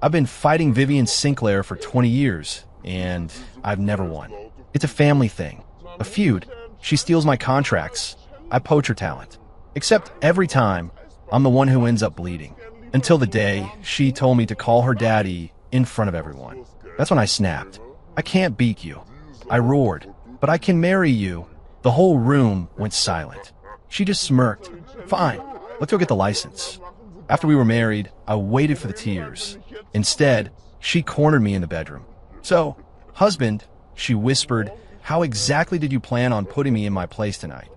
I've been fighting Vivian Sinclair for 20 years, and I've never won. It's a family thing. A feud. She steals my contracts. I poach her talent. Except every time, I'm the one who ends up bleeding. Until the day she told me to call her daddy in front of everyone. That's when I snapped. I can't beat you. I roared. But I can marry you. The whole room went silent. She just smirked. Fine, let's go get the license. After we were married, I waited for the tears. Instead, she cornered me in the bedroom. So, husband, she whispered, how exactly did you plan on putting me in my place tonight?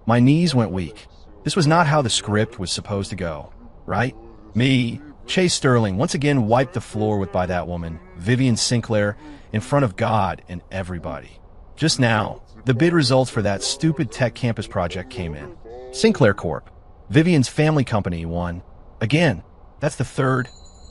My knees went weak. This was not how the script was supposed to go, right? Me, Chase Sterling, once again wiped the floor with by that woman, Vivian Sinclair, in front of God and everybody. Just now, the bid results for that stupid tech campus project came in. Sinclair Corp., Vivian's family company, won. Again, that's the third,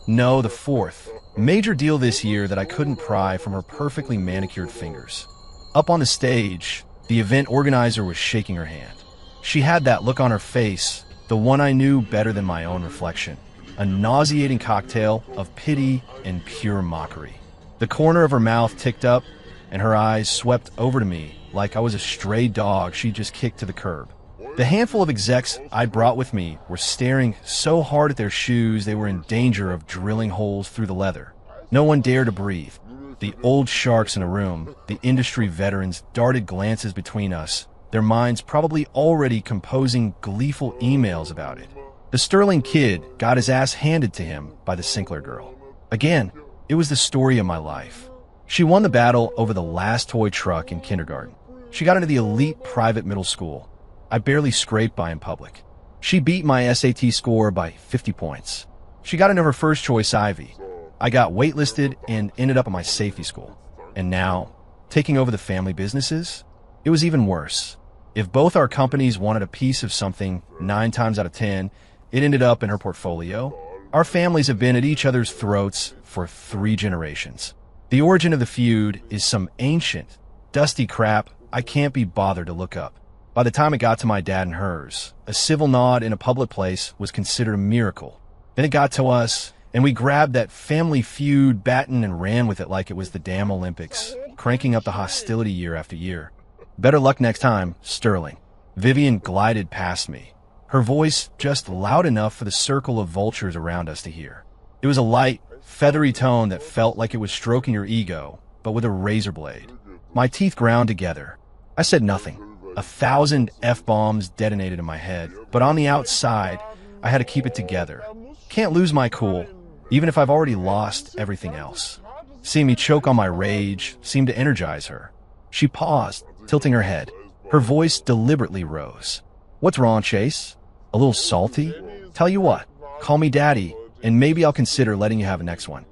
no, the fourth, major deal this year that I couldn't pry from her perfectly manicured fingers. Up on the stage, the event organizer was shaking her hand. She had that look on her face, the one I knew better than my own reflection. A nauseating cocktail of pity and pure mockery. The corner of her mouth ticked up, and her eyes swept over to me like I was a stray dog she just kicked to the curb. The handful of execs I'd brought with me were staring so hard at their shoes they were in danger of drilling holes through the leather. No one dared to breathe. The old sharks in a room, the industry veterans, darted glances between us, their minds probably already composing gleeful emails about it. The Sterling kid got his ass handed to him by the Sinclair girl. Again, it was the story of my life. She won the battle over the last toy truck in kindergarten. She got into the elite private middle school. I barely scraped by in public. She beat my SAT score by 50 points. She got into her first choice Ivy. I got waitlisted and ended up at my safety school. And now, taking over the family businesses? It was even worse. If both our companies wanted a piece of something 9 times out of 10, it ended up in her portfolio. Our families have been at each other's throats for 3 generations. The origin of the feud is some ancient, dusty crap I can't be bothered to look up. By the time it got to my dad and hers, a civil nod in a public place was considered a miracle. Then it got to us, and we grabbed that family feud baton and ran with it like it was the damn Olympics, cranking up the hostility year after year. Better luck next time, Sterling. Vivian glided past me, her voice just loud enough for the circle of vultures around us to hear. It was a light, feathery tone that felt like it was stroking your ego, but with a razor blade. My teeth ground together. I said nothing. 1,000 F-bombs detonated in my head, but on the outside, I had to keep it together. Can't lose my cool, even if I've already lost everything else. Seeing me choke on my rage seemed to energize her. She paused, tilting her head. Her voice deliberately rose. What's wrong, Chase? A little salty? Tell you what, call me Daddy, and maybe I'll consider letting you have a next one.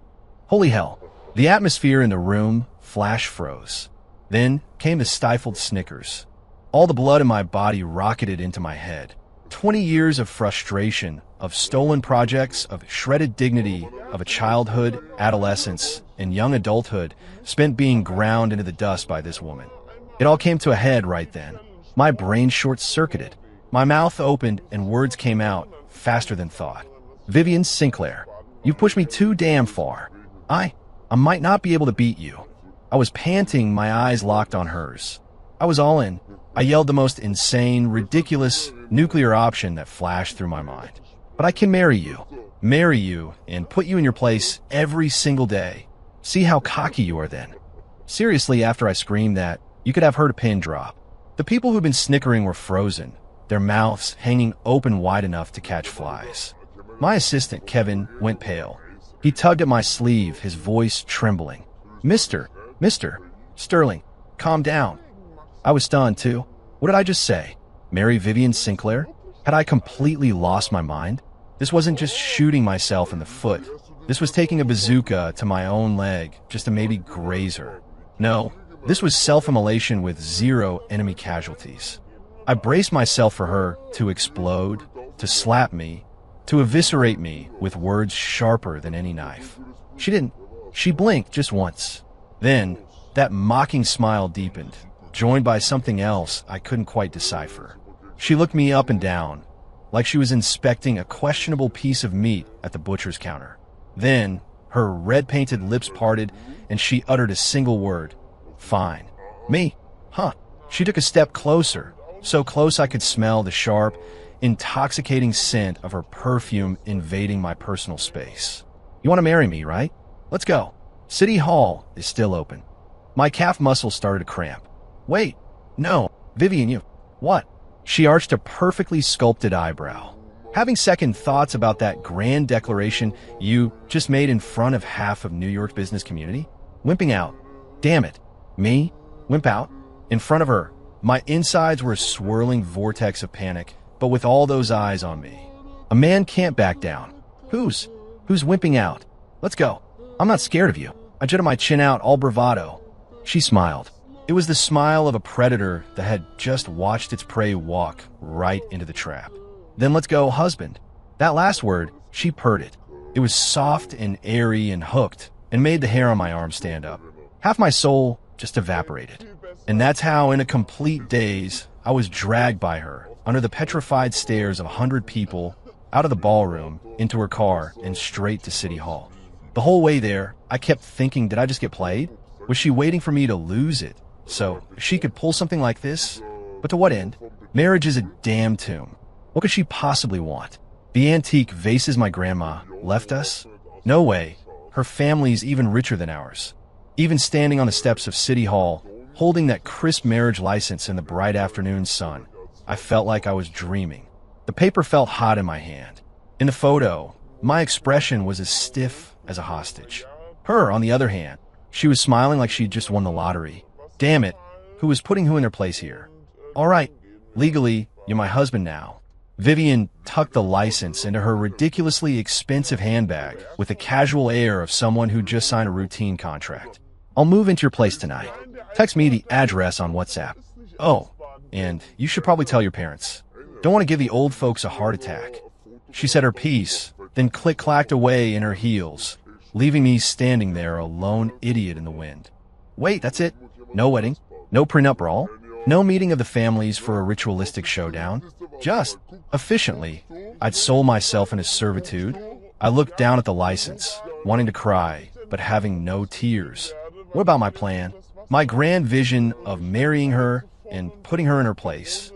Holy hell, the atmosphere in the room flash froze. Then came the stifled snickers. All the blood in my body rocketed into my head. 20 years of frustration, of stolen projects, of shredded dignity, of a childhood, adolescence, and young adulthood spent being ground into the dust by this woman. It all came to a head right then. My brain short-circuited. My mouth opened and words came out faster than thought. Vivian Sinclair, you pushed me too damn far. I might not be able to beat you. I was panting, my eyes locked on hers. I was all in. I yelled the most insane, ridiculous, nuclear option that flashed through my mind. But I can marry you, and put you in your place every single day. See how cocky you are then. Seriously, after I screamed that, you could have heard a pin drop. The people who'd been snickering were frozen, their mouths hanging open wide enough to catch flies. My assistant, Kevin, went pale. He tugged at my sleeve, his voice trembling. Mr. Sterling, calm down. I was stunned, too. What did I just say? Marry Vivian Sinclair? Had I completely lost my mind? This wasn't just shooting myself in the foot. This was taking a bazooka to my own leg just to maybe graze her. No, this was self-immolation with 0 enemy casualties. I braced myself for her to explode, to slap me, to eviscerate me with words sharper than any knife. She didn't. She blinked just once. Then, that mocking smile deepened, joined by something else I couldn't quite decipher. She looked me up and down, like she was inspecting a questionable piece of meat at the butcher's counter. Then, Her red-painted lips parted, and she uttered a single word. Fine. Me? Huh. She took a step closer, so close I could smell the sharp, intoxicating scent of her perfume invading my personal space. You want to marry me, right? Let's go. City Hall is still open. My calf muscles started to cramp. Wait. No. Vivian, you... What? She arched a perfectly sculpted eyebrow. Having second thoughts about that grand declaration you just made in front of half of New York's business community? Wimping out. Damn it. Me? Wimp out? In front of her. My insides were a swirling vortex of panic, but with all those eyes on me. A man can't back down. Who's wimping out? Let's go. I'm not scared of you. I jutted my chin out, all bravado. She smiled. It was the smile of a predator that had just watched its prey walk right into the trap. Then let's go, husband. That last word, she purred it. It was soft and airy and hooked, and made the hair on my arm stand up. Half my soul just evaporated. And that's how, in a complete daze, I was dragged by her, under the petrified stares of 100 people, out of the ballroom, into her car, and straight to City Hall. The whole way there, I kept thinking, did I just get played? Was she waiting for me to lose it? So, she could pull something like this? But to what end? Marriage is a damn tomb. What could she possibly want? The antique vases my grandma left us? No way. Her family's even richer than ours. Even standing on the steps of City Hall, holding that crisp marriage license in the bright afternoon sun, I felt like I was dreaming. The paper felt hot in my hand. In the photo, my expression was as stiff as a hostage. Her, on the other hand, she was smiling like she'd just won the lottery. Damn it, who was putting who in their place here? All right, legally, you're my husband now. Vivian tucked the license into her ridiculously expensive handbag with a casual air of someone who just signed a routine contract. I'll move into your place tonight. Text me the address on WhatsApp. Oh, and you should probably tell your parents. Don't want to give the old folks a heart attack. She said her piece, then click-clacked away in her heels, leaving me standing there, a lone idiot in the wind. Wait, that's it? No wedding? No prenup brawl? No meeting of the families for a ritualistic showdown? Just, efficiently, I'd sold myself into servitude. I looked down at the license, wanting to cry, but having no tears. What about my plan? My grand vision of marrying her and putting her in her place.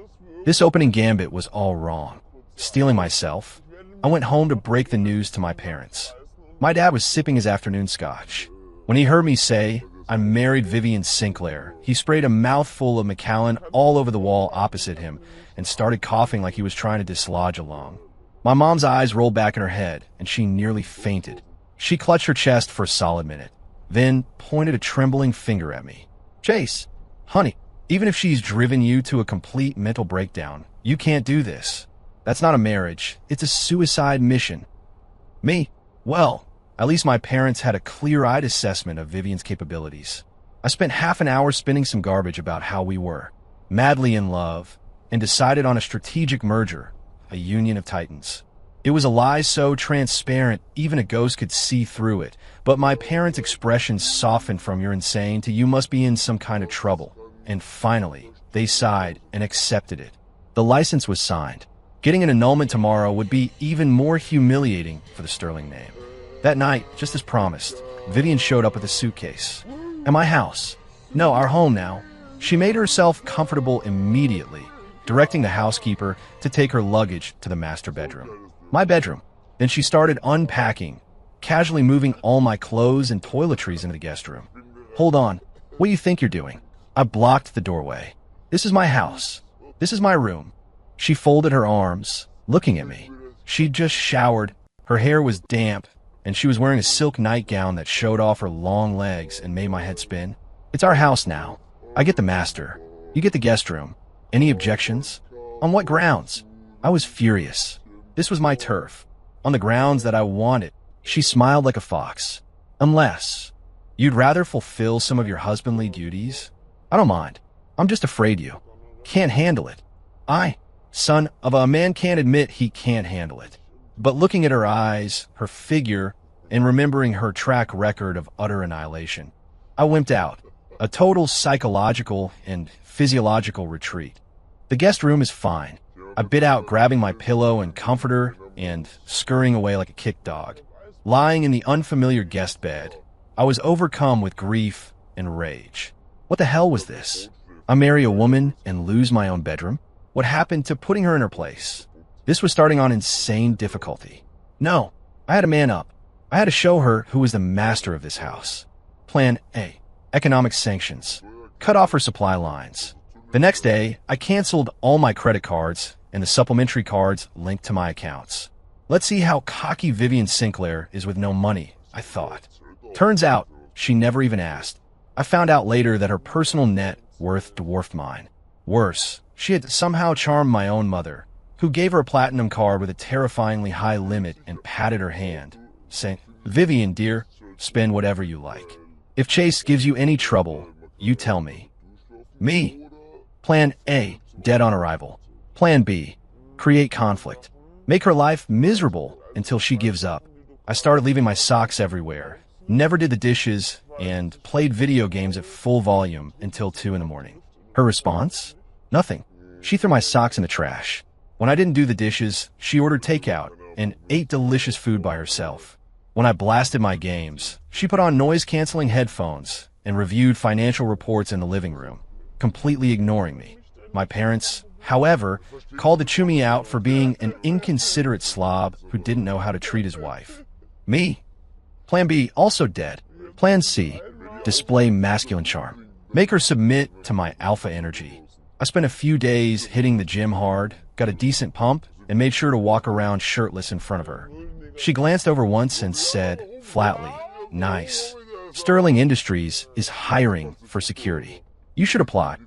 This opening gambit was all wrong. Stealing myself, I went home to break the news to my parents. My dad was sipping his afternoon scotch. When he heard me say, I married Vivian Sinclair, he sprayed a mouthful of Macallan all over the wall opposite him and started coughing like he was trying to dislodge a lung. My mom's eyes rolled back in her head, and she nearly fainted. She clutched her chest for a solid minute, then pointed a trembling finger at me. Chase, honey, even if she's driven you to a complete mental breakdown, you can't do this. That's not a marriage. It's a suicide mission. Me? Well, at least my parents had a clear-eyed assessment of Vivian's capabilities. I spent half an hour spinning some garbage about how we were, madly in love, and decided on a strategic merger, a union of titans. It was a lie so transparent even a ghost could see through it, but my parents' expressions softened from "you're insane" to "you must be in some kind of trouble." And finally, they sighed and accepted it. The license was signed. Getting an annulment tomorrow would be even more humiliating for the sterling name. That night, just as promised, Vivian showed up with a suitcase. At my house. No, our home now. She made herself comfortable immediately, directing the housekeeper to take her luggage to the master bedroom. My bedroom. Then she started unpacking, casually moving all my clothes and toiletries into the guest room. Hold on. What do you think you're doing? I blocked the doorway. This is my house. This is my room. She folded her arms, looking at me. She'd just showered. Her hair was damp, and she was wearing a silk nightgown that showed off her long legs and made my head spin. It's our house now. I get the master. You get the guest room. Any objections? On what grounds? I was furious. This was my turf. On the grounds that I wanted. She smiled like a fox. Unless you'd rather fulfill some of your husbandly duties? I don't mind. I'm just afraid you can't handle it. Son of a man, can't admit he can't handle it. But looking at her eyes, her figure, and remembering her track record of utter annihilation, I wimped out. A total psychological and physiological retreat. The guest room is fine. I bit out, grabbing my pillow and comforter and scurrying away like a kicked dog. Lying in the unfamiliar guest bed, I was overcome with grief and rage. What the hell was this? I marry a woman and lose my own bedroom? What happened to putting her in her place? This was starting on insane difficulty. No, I had to man up. I had to show her who was the master of this house. Plan A. Economic sanctions. Cut off her supply lines. The next day, I canceled all my credit cards and the supplementary cards linked to my accounts. Let's see how cocky Vivian Sinclair is with no money, I thought. Turns out, she never even asked. I found out later that her personal net worth dwarfed mine. Worse, she had somehow charmed my own mother, who gave her a platinum card with a terrifyingly high limit and patted her hand, saying, "Vivian, dear, spend whatever you like. If Chase gives you any trouble, you tell me." Me. Plan A, dead on arrival. Plan B, create conflict. Make her life miserable until she gives up. I started leaving my socks everywhere, never did the dishes, and played video games at full volume until 2 in the morning. Her response? Nothing. She threw my socks in the trash. When I didn't do the dishes, she ordered takeout and ate delicious food by herself. When I blasted my games, she put on noise-canceling headphones and reviewed financial reports in the living room, completely ignoring me. My parents, however, called to chew me out for being an inconsiderate slob who didn't know how to treat his wife. Me. Plan B, also dead. Plan C, display masculine charm. Make her submit to my alpha energy. I spent a few days hitting the gym hard, got a decent pump, and made sure to walk around shirtless in front of her. She glanced over once and said, flatly, "Nice. Sterling Industries is hiring for security. You should apply."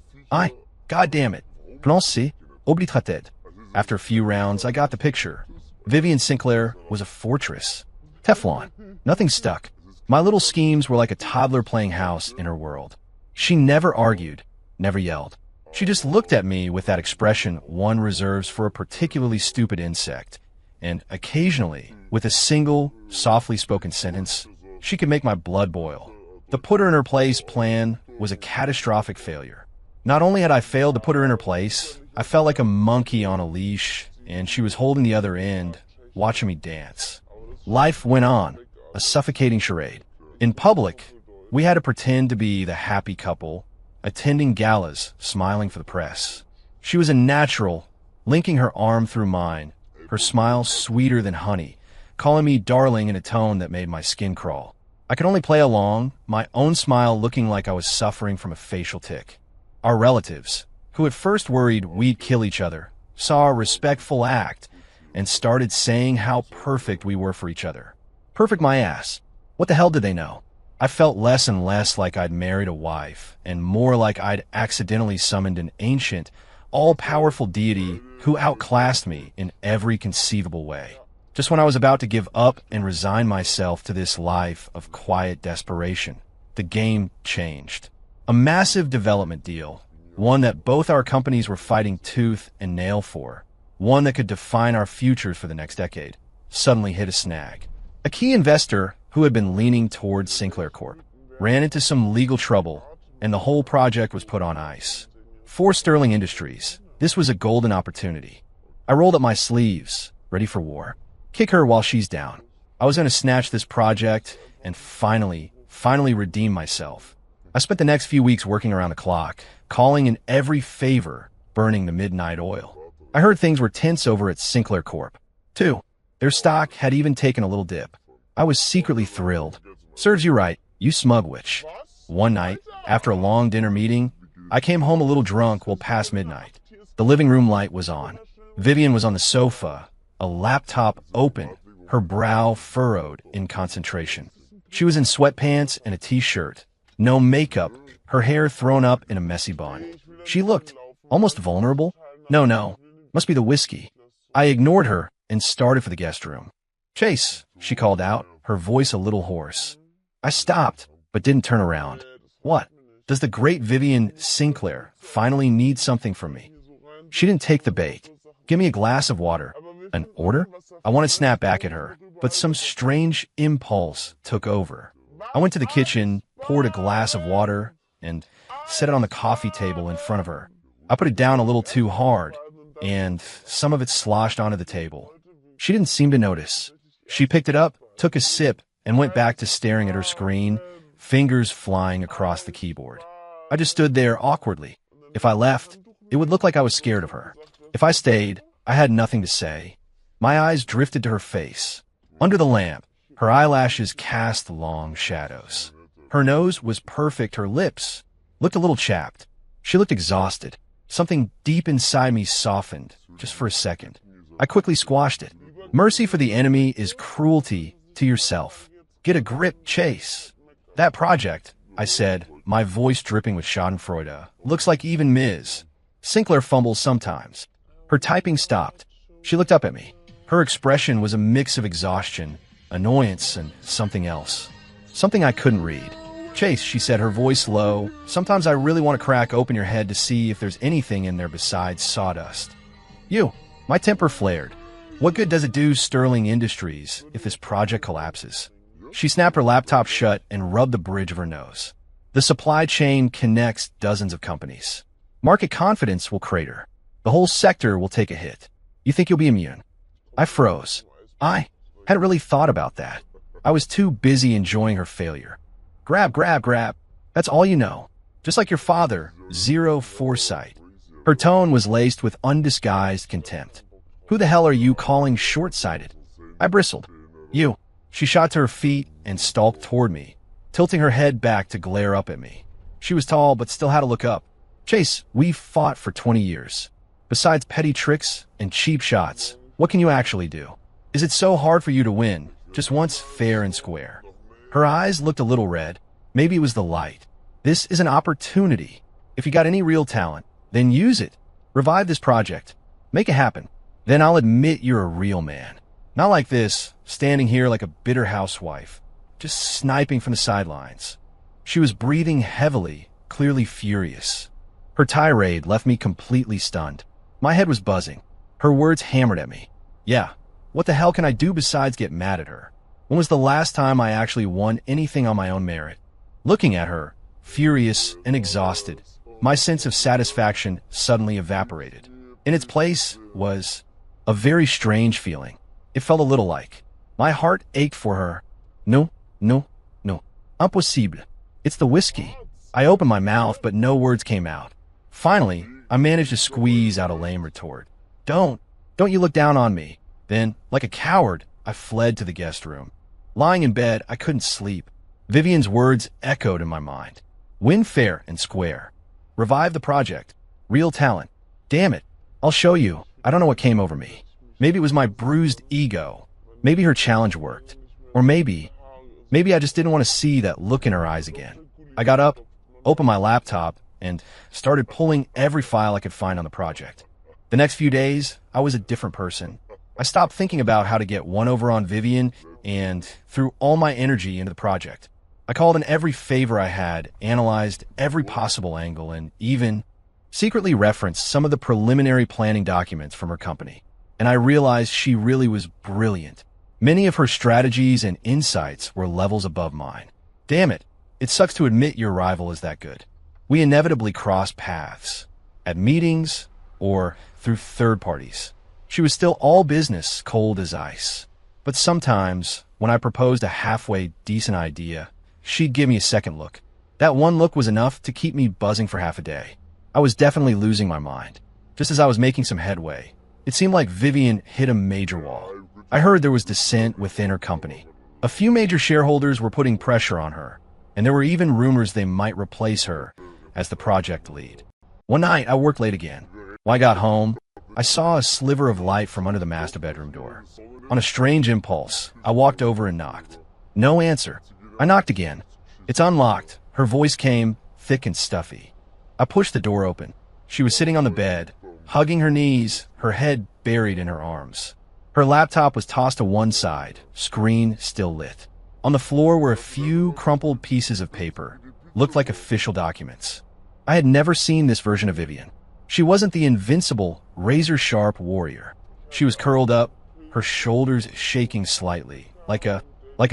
God damn it. Prononce, oblitrated. After a few rounds, I got the picture. Vivian Sinclair was a fortress. Teflon. Nothing stuck. My little schemes were like a toddler playing house in her world. She never argued, never yelled. She just looked at me with that expression one reserves for a particularly stupid insect. And occasionally, with a single, softly spoken sentence, she could make my blood boil. The put her in her place plan was a catastrophic failure. Not only had I failed to put her in her place, I felt like a monkey on a leash, and she was holding the other end, watching me dance. Life went on, a suffocating charade. In public, we had to pretend to be the happy couple, attending galas, smiling for the press. She was a natural, linking her arm through mine, her smile sweeter than honey, calling me darling in a tone that made my skin crawl. I could only play along, my own smile looking like I was suffering from a facial tic. Our relatives, who at first worried we'd kill each other, saw our respectful act and started saying how perfect we were for each other. Perfect my ass. What the hell did they know? I felt less and less like I'd married a wife, and more like I'd accidentally summoned an ancient, all-powerful deity who outclassed me in every conceivable way. Just when I was about to give up and resign myself to this life of quiet desperation, the game changed. A massive development deal, one that both our companies were fighting tooth and nail for, one that could define our futures for the next decade, suddenly hit a snag. A key investor who had been leaning towards Sinclair Corp ran into some legal trouble, and the whole project was put on ice. For Sterling Industries, this was a golden opportunity. I rolled up my sleeves, ready for war. Kick her while she's down. I was going to snatch this project and finally redeem myself. I spent the next few weeks working around the clock, calling in every favor, burning the midnight oil. I heard things were tense over at Sinclair Corp, too. Their stock had even taken a little dip. I was secretly thrilled. Serves you right, you smug witch. One night, after a long dinner meeting, I came home a little drunk well past midnight. The living room light was on. Vivian was on the sofa, a laptop open, her brow furrowed in concentration. She was in sweatpants and a t-shirt. No makeup, her hair thrown up in a messy bun. She looked almost vulnerable. No, must be the whiskey. I ignored her and started for the guest room. "Chase," she called out, her voice a little hoarse. I stopped, but didn't turn around. What? Does the great Vivian Sinclair finally need something from me? She didn't take the bait. "Give me a glass of water." An order? I wanted to snap back at her, but some strange impulse took over. I went to the kitchen, poured a glass of water, and set it on the coffee table in front of her. I put it down a little too hard, and some of it sloshed onto the table. She didn't seem to notice. She picked it up, took a sip, and went back to staring at her screen, fingers flying across the keyboard. I just stood there awkwardly. If I left, it would look like I was scared of her. If I stayed, I had nothing to say. My eyes drifted to her face. Under the lamp, her eyelashes cast long shadows. Her nose was perfect. Her lips looked a little chapped. She looked exhausted. Something deep inside me softened, just for a second. I quickly squashed it. Mercy for the enemy is cruelty to yourself. Get a grip, Chase. That project, I said, my voice dripping with schadenfreude, looks like even Ms. Sinclair fumbles sometimes. Her typing stopped. She looked up at me. Her expression was a mix of exhaustion, annoyance, and something else. Something I couldn't read. Chase, she said, her voice low, sometimes I really want to crack open your head to see if there's anything in there besides sawdust. You. My temper flared. What good does it do Sterling Industries if this project collapses? She snapped her laptop shut and rubbed the bridge of her nose. The supply chain connects dozens of companies. Market confidence will crater. The whole sector will take a hit. You think you'll be immune? I froze. I hadn't really thought about that. I was too busy enjoying her failure. Grab. That's all you know. Just like your father, zero foresight. Her tone was laced with undisguised contempt. Who the hell are you calling short-sighted? I bristled. You. She shot to her feet and stalked toward me, tilting her head back to glare up at me. She was tall, but still had to look up. Chase, we've fought for 20 years. Besides petty tricks and cheap shots, what can you actually do? Is it so hard for you to win, just once fair and square? Her eyes looked a little red. Maybe it was the light. This is an opportunity. If you got any real talent, then use it. Revive this project. Make it happen. Then I'll admit you're a real man. Not like this, standing here like a bitter housewife, just sniping from the sidelines. She was breathing heavily, clearly furious. Her tirade left me completely stunned. My head was buzzing. Her words hammered at me. Yeah, what the hell can I do besides get mad at her? When was the last time I actually won anything on my own merit? Looking at her, furious and exhausted, my sense of satisfaction suddenly evaporated. In its place was a very strange feeling. It felt a little like my heart ached for her. No. Impossible. It's the whiskey. I opened my mouth, but no words came out. Finally, I managed to squeeze out a lame retort. Don't you look down on me. Then, like a coward, I fled to the guest room. Lying in bed, I couldn't sleep. Vivian's words echoed in my mind. Win fair and square. Revive the project. Real talent. Damn it. I'll show you. I don't know what came over me. Maybe it was my bruised ego. Maybe her challenge worked. Or maybe I just didn't want to see that look in her eyes again. I got up, opened my laptop, and started pulling every file I could find on the project. The next few days, I was a different person. I stopped thinking about how to get one over on Vivian and threw all my energy into the project. I called in every favor I had, analyzed every possible angle, and even secretly referenced some of the preliminary planning documents from her company. And I realized she really was brilliant. Many of her strategies and insights were levels above mine. Damn it, it sucks to admit your rival is that good. We inevitably cross paths, at meetings or through third parties. She was still all business, cold as ice. But sometimes, when I proposed a halfway decent idea, she'd give me a second look. That one look was enough to keep me buzzing for half a day. I was definitely losing my mind. Just as I was making some headway, it seemed like Vivian hit a major wall. I heard there was dissent within her company. A few major shareholders were putting pressure on her, and there were even rumors they might replace her as the project lead. One night, I worked late again. When I got home, I saw a sliver of light from under the master bedroom door. On a strange impulse, I walked over and knocked. No answer. I knocked again. It's unlocked. Her voice came, thick and stuffy. I pushed the door open. She was sitting on the bed, hugging her knees, her head buried in her arms. Her laptop was tossed to one side, screen still lit. On the floor were a few crumpled pieces of paper, looked like official documents. I had never seen this version of Vivian. She wasn't the invincible, razor-sharp warrior. She was curled up, her shoulders shaking slightly, like a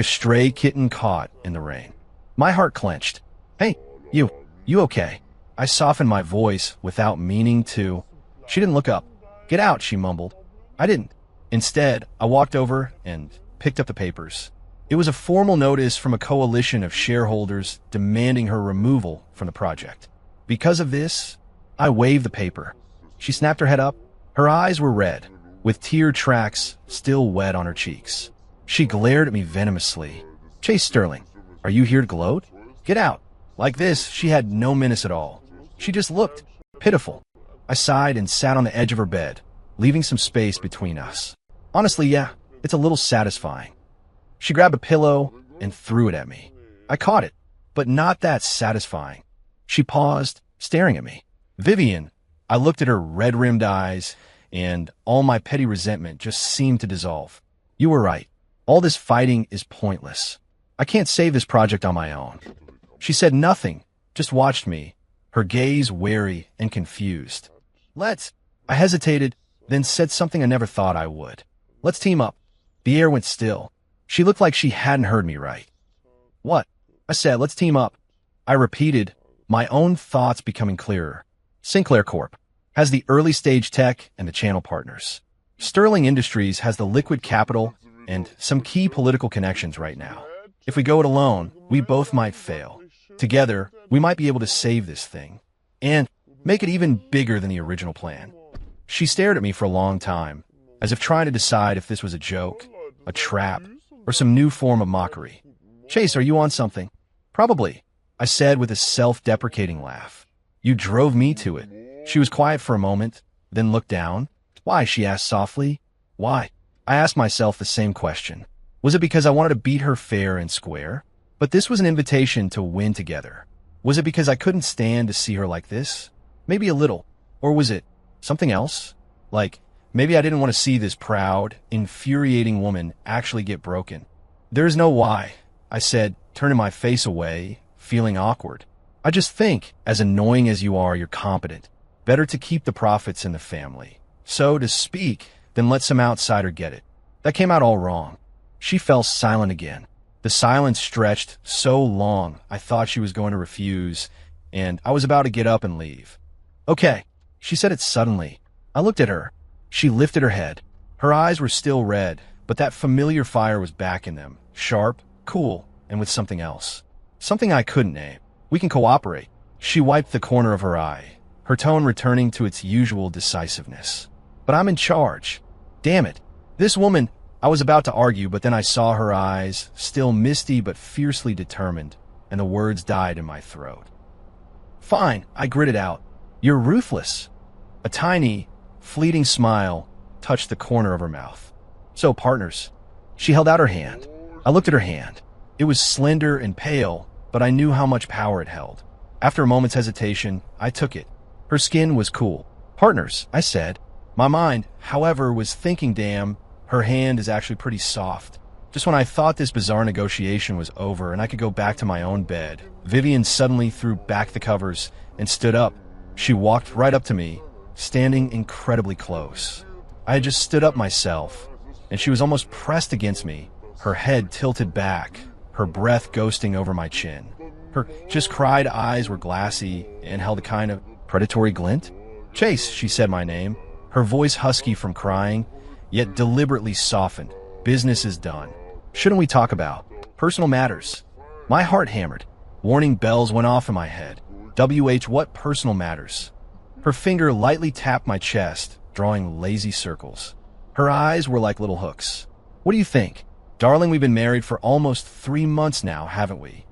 stray kitten caught in the rain. My heart clenched. Hey, you okay? I softened my voice without meaning to. She didn't look up. Get out, she mumbled. I didn't. Instead, I walked over and picked up the papers. It was a formal notice from a coalition of shareholders demanding her removal from the project. Because of this, I waved the paper. She snapped her head up. Her eyes were red, with tear tracks still wet on her cheeks. She glared at me venomously. "Chase Sterling, are you here to gloat? Get out." Like this, she had no menace at all. She just looked pitiful. I sighed and sat on the edge of her bed, leaving some space between us. Honestly, yeah, it's a little satisfying. She grabbed a pillow and threw it at me. I caught it, but not that satisfying. She paused, staring at me. "Vivian," I looked at her red-rimmed eyes, and all my petty resentment just seemed to dissolve. "You were right. All this fighting is pointless. I can't save this project on my own." She said nothing, just watched me, her gaze wary and confused. I hesitated, then said something I never thought I would. "Let's team up." The air went still. She looked like she hadn't heard me right. "What?" I said, "Let's team up." I repeated, my own thoughts becoming clearer. Sinclair Corp has the early-stage tech and the channel partners. Sterling Industries has the liquid capital and some key political connections right now. If we go it alone, we both might fail. Together, we might be able to save this thing and make it even bigger than the original plan. She stared at me for a long time, as if trying to decide if this was a joke, a trap, or some new form of mockery. "Chase, are you on something?" "Probably," I said with a self-deprecating laugh. "You drove me to it." She was quiet for a moment, then looked down. "Why?" she asked softly. "Why?" I asked myself the same question. Was it because I wanted to beat her fair and square? But this was an invitation to win together. Was it because I couldn't stand to see her like this? Maybe a little. Or was it something else? Like, maybe I didn't want to see this proud, infuriating woman actually get broken. "There's no why," I said, turning my face away, feeling awkward. "I just think, as annoying as you are, you're competent. Better to keep the profits in the family. So, to speak, then let some outsider get it." That came out all wrong. She fell silent again. The silence stretched so long I thought she was going to refuse, and I was about to get up and leave. "Okay," she said it suddenly. I looked at her. She lifted her head. Her eyes were still red, but that familiar fire was back in them, sharp, cool, and with something else. Something I couldn't name. "We can cooperate." She wiped the corner of her eye, her tone returning to its usual decisiveness. "But I'm in charge. Damn it. This woman—" I was about to argue, but then I saw her eyes, still misty but fiercely determined, and the words died in my throat. "Fine," I gritted out. "You're ruthless." A tiny, fleeting smile touched the corner of her mouth. "So, partners." She held out her hand. I looked at her hand. It was slender and pale, but I knew how much power it held. After a moment's hesitation, I took it. Her skin was cool. "Partners," I said. My mind, however, was thinking, damn, her hand is actually pretty soft. Just when I thought this bizarre negotiation was over and I could go back to my own bed, Vivian suddenly threw back the covers and stood up. She walked right up to me, standing incredibly close. I had just stood up myself, and she was almost pressed against me, her head tilted back, her breath ghosting over my chin. Her just-cried eyes were glassy and held a kind of predatory glint. "Chase," she said my name, her voice husky from crying, yet deliberately softened. "Business is done. Shouldn't we talk about personal matters?" My heart hammered. Warning bells went off in my head. What personal matters? Her finger lightly tapped my chest, drawing lazy circles. Her eyes were like little hooks. "What do you think? Darling, we've been married for almost 3 months now, haven't we?"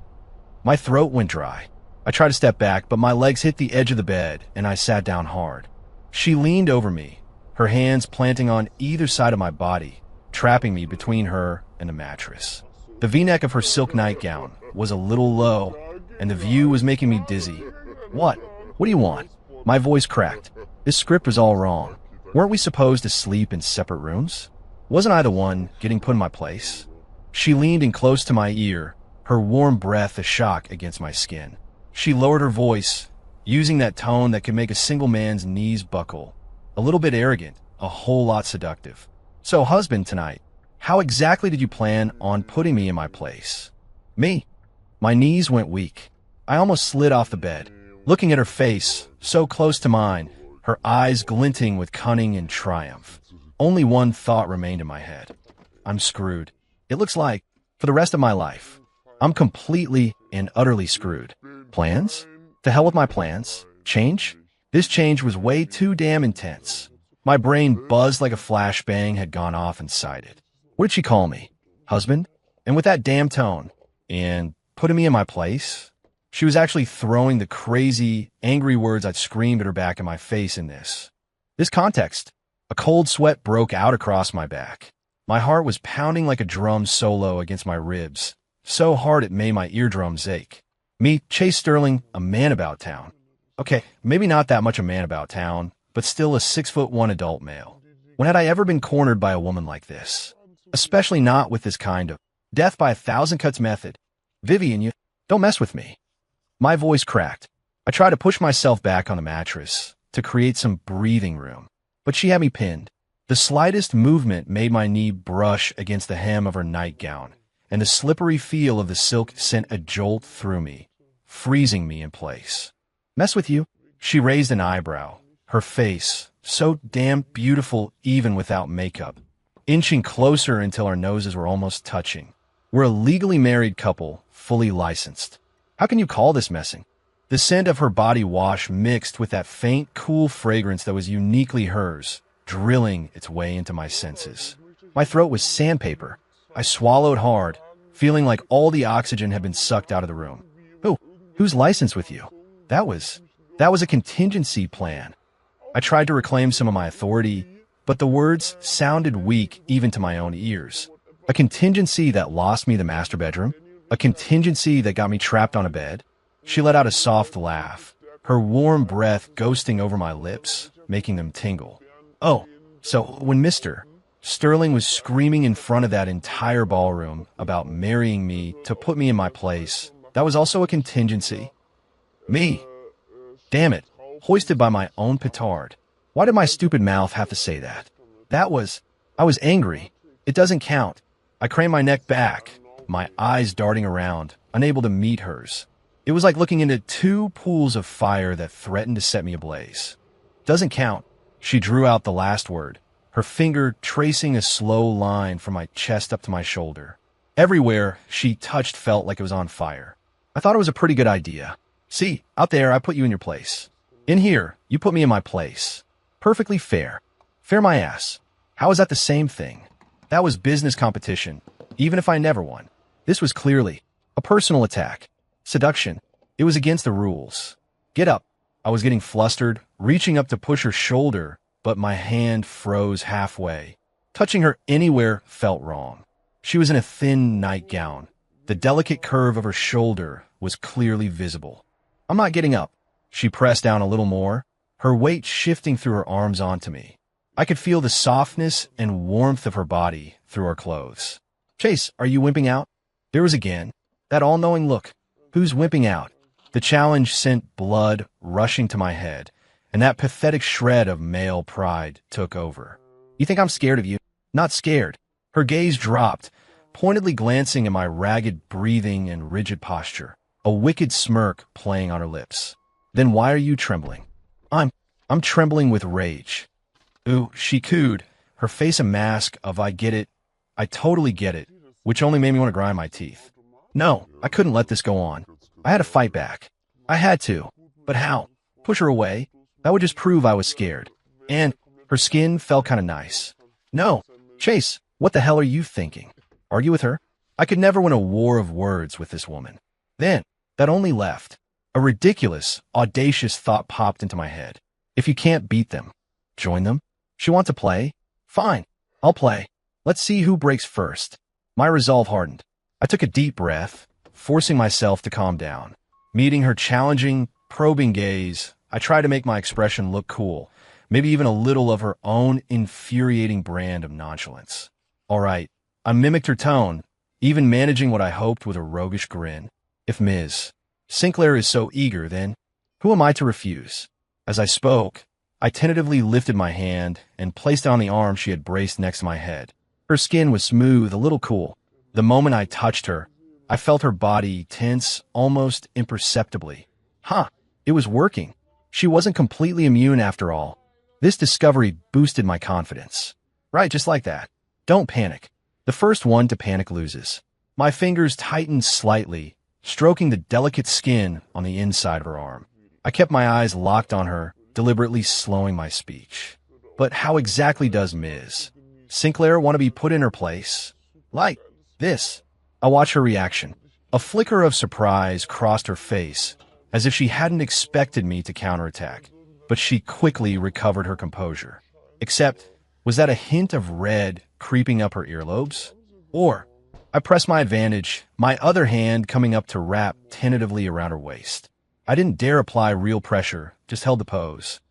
My throat went dry. I tried to step back, but my legs hit the edge of the bed, and I sat down hard. She leaned over me, her hands planting on either side of my body, trapping me between her and the mattress. The V-neck of her silk nightgown was a little low, and the view was making me dizzy. What do you want?" My voice cracked. This script was all wrong. Weren't we supposed to sleep in separate rooms? Wasn't I the one getting put in my place? She leaned in close to my ear, her warm breath a shock against my skin. She lowered her voice, using that tone that could make a single man's knees buckle. A little bit arrogant, a whole lot seductive. "So, husband, tonight, how exactly did you plan on putting me in my place?" "Me?" My knees went weak. I almost slid off the bed, looking at her face, so close to mine, her eyes glinting with cunning and triumph. Only one thought remained in my head. I'm screwed. It looks like For the rest of my life, I'm completely and utterly screwed. Plans? To hell with my plans. Change? This change was way too damn intense. My brain buzzed like a flashbang had gone off inside it. What did she call me? Husband? And with that damn tone, and putting me in my place? She was actually throwing the crazy, angry words I'd screamed at her back in my face in this. This context. A cold sweat broke out across my back. My heart was pounding like a drum solo against my ribs, so hard it made my eardrums ache. Me, Chase Sterling, a man about town. Okay, maybe not that much a man about town, but still a 6'1" adult male. When had I ever been cornered by a woman like this? Especially not with this kind of death by 1,000 cuts method. Vivian, you don't mess with me. My voice cracked. I tried to push myself back on the mattress to create some breathing room, but she had me pinned. The slightest movement made my knee brush against the hem of her nightgown, and the slippery feel of the silk sent a jolt through me, freezing me in place. Mess with you? She raised an eyebrow, her face so damn beautiful even without makeup, inching closer until our noses were almost touching. We're a legally married couple, fully licensed. How can you call this messing? The scent of her body wash mixed with that faint, cool fragrance that was uniquely hers, drilling its way into my senses. My throat was sandpaper. I swallowed hard, feeling like all the oxygen had been sucked out of the room. Who's licensed with you? That was a contingency plan. I tried to reclaim some of my authority, but the words sounded weak even to my own ears. A contingency that lost me the master bedroom? A contingency that got me trapped on a bed? She let out a soft laugh, her warm breath ghosting over my lips, making them tingle. Oh, so when Mr. Sterling was screaming in front of that entire ballroom about marrying me to put me in my place, that was also a contingency? Me? Damn it, hoisted by my own petard. Why did my stupid mouth have to say that? I was angry. It doesn't count. I craned my neck back, my eyes darting around, unable to meet hers. It was like looking into two pools of fire that threatened to set me ablaze. Doesn't count. She drew out the last word, her finger tracing a slow line from my chest up to my shoulder. Everywhere she touched felt like it was on fire. I thought it was a pretty good idea. See, out there I put you in your place. In here, you put me in my place. Perfectly fair. Fair my ass. How is that the same thing? That was business competition, even if I never won. This was clearly a personal attack. Seduction. It was against the rules. Get up. I was getting flustered, reaching up to push her shoulder, but my hand froze halfway. Touching her anywhere felt wrong. She was in a thin nightgown. The delicate curve of her shoulder was clearly visible. I'm not getting up. She pressed down a little more, her weight shifting through her arms onto me. I could feel the softness and warmth of her body through her clothes. Chase, are you wimping out? There was again that all-knowing look. Who's wimping out? The challenge sent blood rushing to my head, and that pathetic shred of male pride took over. You think I'm scared of you? Not scared. Her gaze dropped, pointedly glancing at my ragged breathing and rigid posture, a wicked smirk playing on her lips. Then why are you trembling? I'm trembling with rage. Ooh, she cooed, her face a mask of I get it, I totally get it, which only made me want to grind my teeth. No, I couldn't let this go on. I had to fight back. I had to. But how? Push her away? That would just prove I was scared. And her skin felt kind of nice. No. Chase, what the hell are you thinking? Argue with her? I could never win a war of words with this woman. Then, that only left. A ridiculous, audacious thought popped into my head. If you can't beat them, join them? She wants to play? Fine, I'll play. Let's see who breaks first. My resolve hardened. I took a deep breath, forcing myself to calm down. Meeting her challenging, probing gaze, I tried to make my expression look cool, maybe even a little of her own infuriating brand of nonchalance. All right, I mimicked her tone, even managing what I hoped with a roguish grin. If Ms. Sinclair is so eager, then who am I to refuse? As I spoke, I tentatively lifted my hand and placed it on the arm she had braced next to my head. Her skin was smooth, a little cool. The moment I touched her, I felt her body tense almost imperceptibly. It was working. She wasn't completely immune after all. This discovery boosted my confidence. Right, just like that. Don't panic. The first one to panic loses. My fingers tightened slightly, stroking the delicate skin on the inside of her arm. I kept my eyes locked on her, deliberately slowing my speech. But how exactly does Ms. Sinclair want to be put in her place? Like this. I watched her reaction. A flicker of surprise crossed her face, as if she hadn't expected me to counterattack. But she quickly recovered her composure. Except, was that a hint of red creeping up her earlobes? Or, I pressed my advantage, my other hand coming up to wrap tentatively around her waist. I didn't dare apply real pressure, just held the pose.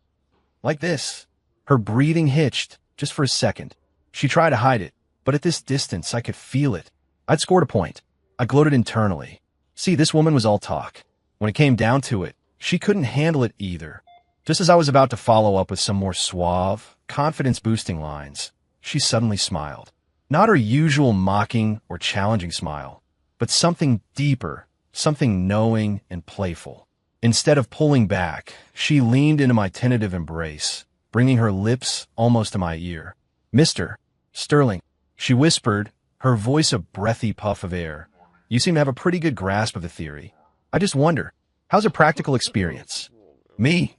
Like this. Her breathing hitched, just for a second. She tried to hide it, but at this distance I could feel it. I'd scored a point. I gloated internally. See, this woman was all talk. When it came down to it, she couldn't handle it either. Just as I was about to follow up with some more suave, confidence-boosting lines, she suddenly smiled. Not her usual mocking or challenging smile, but something deeper, something knowing and playful. Instead of pulling back, she leaned into my tentative embrace, bringing her lips almost to my ear. "Mr. Sterling," she whispered, her voice a breathy puff of air. "You seem to have a pretty good grasp of the theory. I just wonder, how's a practical experience?" Me?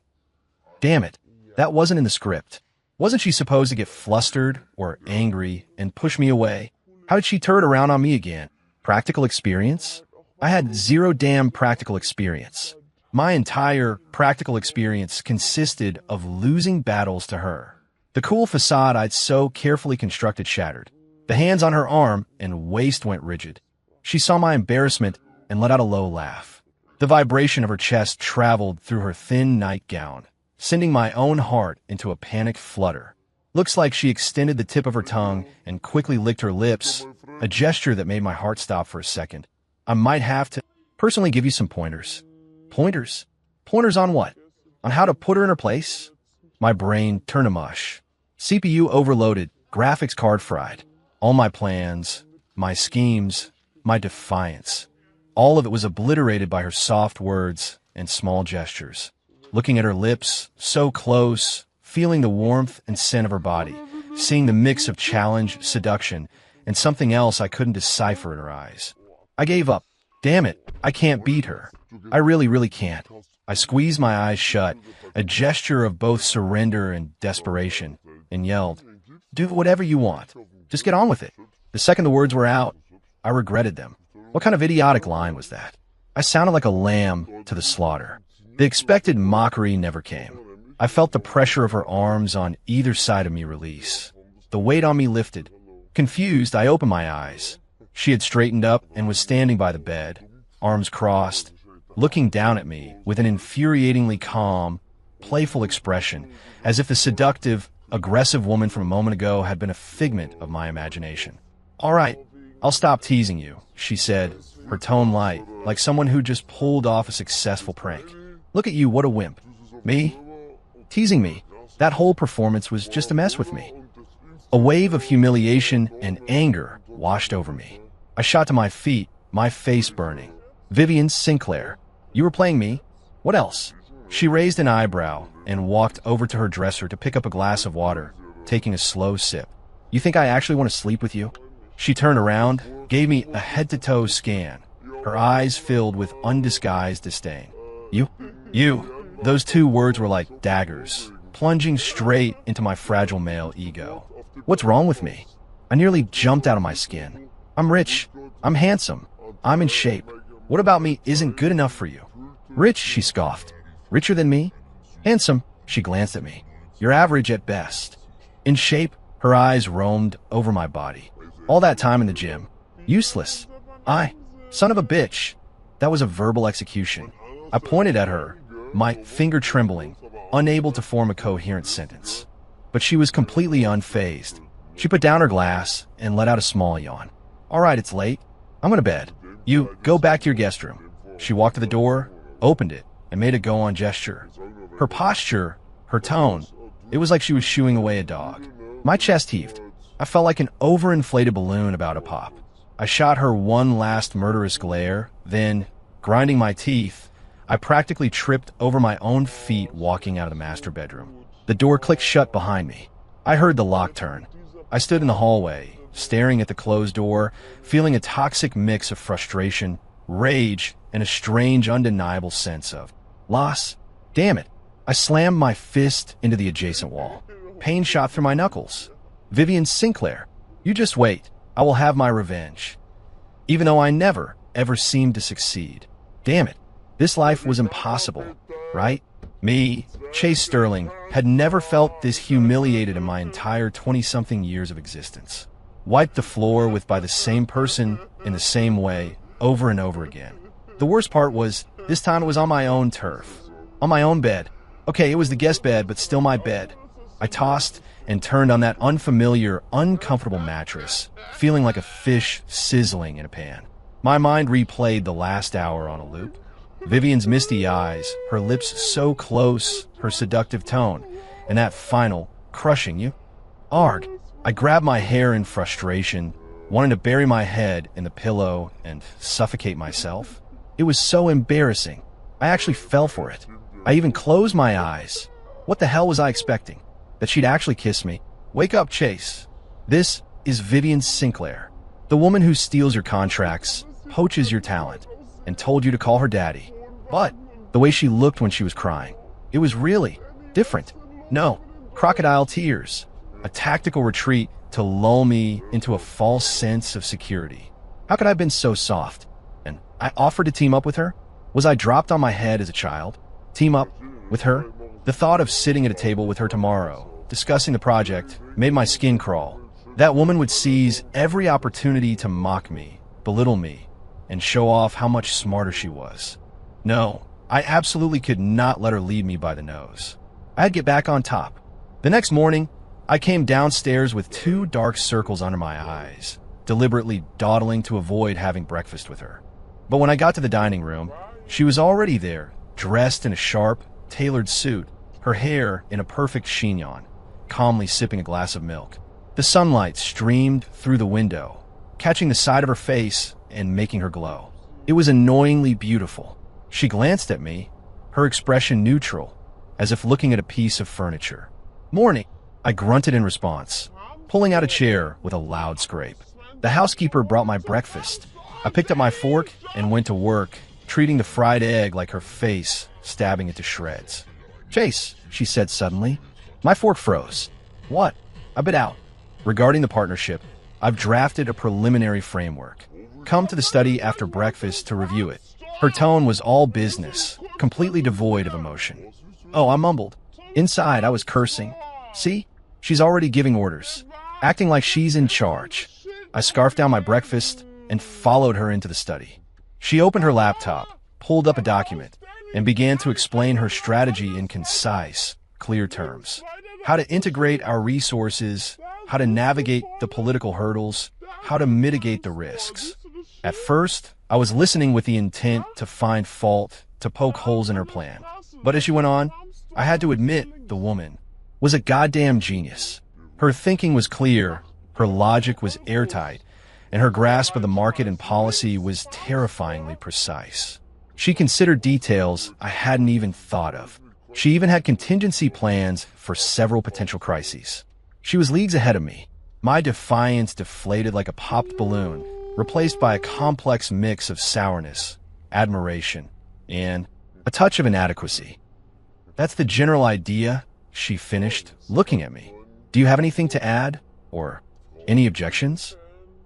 Damn it, that wasn't in the script. Wasn't she supposed to get flustered or angry and push me away? How did she turn around on me again? Practical experience? I had zero damn practical experience. My entire practical experience consisted of losing battles to her. The cool facade I'd so carefully constructed shattered. The hands on her arm and waist went rigid. She saw my embarrassment and let out a low laugh. The vibration of her chest traveled through her thin nightgown, sending my own heart into a panicked flutter. Looks like she extended the tip of her tongue and quickly licked her lips, a gesture that made my heart stop for a second. I might have to personally give you some pointers. Pointers? Pointers on what? On how to put her in her place? My brain turned to mush. CPU overloaded, graphics card fried. All my plans, my schemes, my defiance. All of it was obliterated by her soft words and small gestures. Looking at her lips, so close, feeling the warmth and scent of her body, seeing the mix of challenge, seduction, and something else I couldn't decipher in her eyes. I gave up. Damn it, I can't beat her. I really can't. I squeezed my eyes shut, a gesture of both surrender and desperation, and yelled, "Do whatever you want. Just get on with it." The second the words were out, I regretted them. What kind of idiotic line was that? I sounded like a lamb to the slaughter. The expected mockery never came. I felt the pressure of her arms on either side of me release. The weight on me lifted. Confused, I opened my eyes. She had straightened up and was standing by the bed, arms crossed, looking down at me with an infuriatingly calm, playful expression, as if the seductive, aggressive woman from a moment ago had been a figment of my imagination. "All right, I'll stop teasing you," she said, her tone light, like someone who just pulled off a successful prank. "Look at you, what a wimp." Me? Teasing me. That whole performance was just a mess with me. A wave of humiliation and anger washed over me. I shot to my feet, my face burning. "Vivian Sinclair, you were playing me? What else?" She raised an eyebrow and walked over to her dresser to pick up a glass of water, taking a slow sip. "You think I actually want to sleep with you?" She turned around, gave me a head-to-toe scan, her eyes filled with undisguised disdain. You. Those two words were like daggers, plunging straight into my fragile male ego. What's wrong with me? I nearly jumped out of my skin. I'm rich. I'm handsome. I'm in shape. What about me isn't good enough for you? Rich, she scoffed. Richer than me? Handsome, she glanced at me. You're average at best. In shape, her eyes roamed over my body. All that time in the gym. Useless. Son of a bitch. That was a verbal execution. I pointed at her, my finger trembling, unable to form a coherent sentence. But she was completely unfazed. She put down her glass and let out a small yawn. "All right, it's late. I'm going to bed. You go back to your guest room." She walked to the door, opened it, and made a go-on gesture. Her posture, her tone, it was like she was shooing away a dog. My chest heaved. I felt like an overinflated balloon about to pop. I shot her one last murderous glare, then, grinding my teeth, I practically tripped over my own feet walking out of the master bedroom. The door clicked shut behind me. I heard the lock turn. I stood in the hallway, staring at the closed door, feeling a toxic mix of frustration, rage, and a strange, undeniable sense of loss. Damn it. I slammed my fist into the adjacent wall. Pain shot through my knuckles. Vivian Sinclair, you just wait. I will have my revenge. Even though I never, ever seemed to succeed. Damn it. This life was impossible, right? Me, Chase Sterling, had never felt this humiliated in my entire 20-something years of existence. Wiped the floor with by the same person in the same way, over and over again. The worst part was, this time it was on my own turf. On my own bed. Okay, it was the guest bed, but still my bed. I tossed and turned on that unfamiliar, uncomfortable mattress, feeling like a fish sizzling in a pan. My mind replayed the last hour on a loop. Vivian's misty eyes, her lips so close, her seductive tone, and that final, crushing you. Arg. I grabbed my hair in frustration, wanting to bury my head in the pillow and suffocate myself. It was so embarrassing. I actually fell for it. I even closed my eyes. What the hell was I expecting? That she'd actually kiss me? Wake up, Chase. This is Vivian Sinclair, the woman who steals your contracts, poaches your talent, and told you to call her daddy. But the way she looked when she was crying, it was really different. No, crocodile tears. A tactical retreat to lull me into a false sense of security. How could I have been so soft? And I offered to team up with her? Was I dropped on my head as a child? Team up with her? The thought of sitting at a table with her tomorrow, discussing the project, made my skin crawl. That woman would seize every opportunity to mock me, belittle me, and show off how much smarter she was. No, I absolutely could not let her lead me by the nose. I'd get back on top. The next morning, I came downstairs with 2 dark circles under my eyes, deliberately dawdling to avoid having breakfast with her. But when I got to the dining room, she was already there, dressed in a sharp, tailored suit, her hair in a perfect chignon, calmly sipping a glass of milk. The sunlight streamed through the window, catching the side of her face and making her glow. It was annoyingly beautiful. She glanced at me, her expression neutral, as if looking at a piece of furniture. Morning, I grunted in response, pulling out a chair with a loud scrape. The housekeeper brought my breakfast. I picked up my fork and went to work, treating the fried egg like her face, stabbing it to shreds. Chase, she said suddenly. My fork froze. What? I bit out. Regarding the partnership, I've drafted a preliminary framework. Come to the study after breakfast to review it. Her tone was all business, completely devoid of emotion. Oh, I mumbled. Inside, I was cursing. See? She's already giving orders, acting like she's in charge. I scarfed down my breakfast and followed her into the study. She opened her laptop, pulled up a document, and began to explain her strategy in concise, clear terms. How to integrate our resources, how to navigate the political hurdles, how to mitigate the risks. At first, I was listening with the intent to find fault, to poke holes in her plan. But as she went on, I had to admit the woman was a goddamn genius. Her thinking was clear, her logic was airtight, and her grasp of the market and policy was terrifyingly precise. She considered details I hadn't even thought of. She even had contingency plans for several potential crises. She was leagues ahead of me. My defiance deflated like a popped balloon, replaced by a complex mix of sourness, admiration, and a touch of inadequacy. That's the general idea, she finished, looking at me. Do you have anything to add? Or any objections?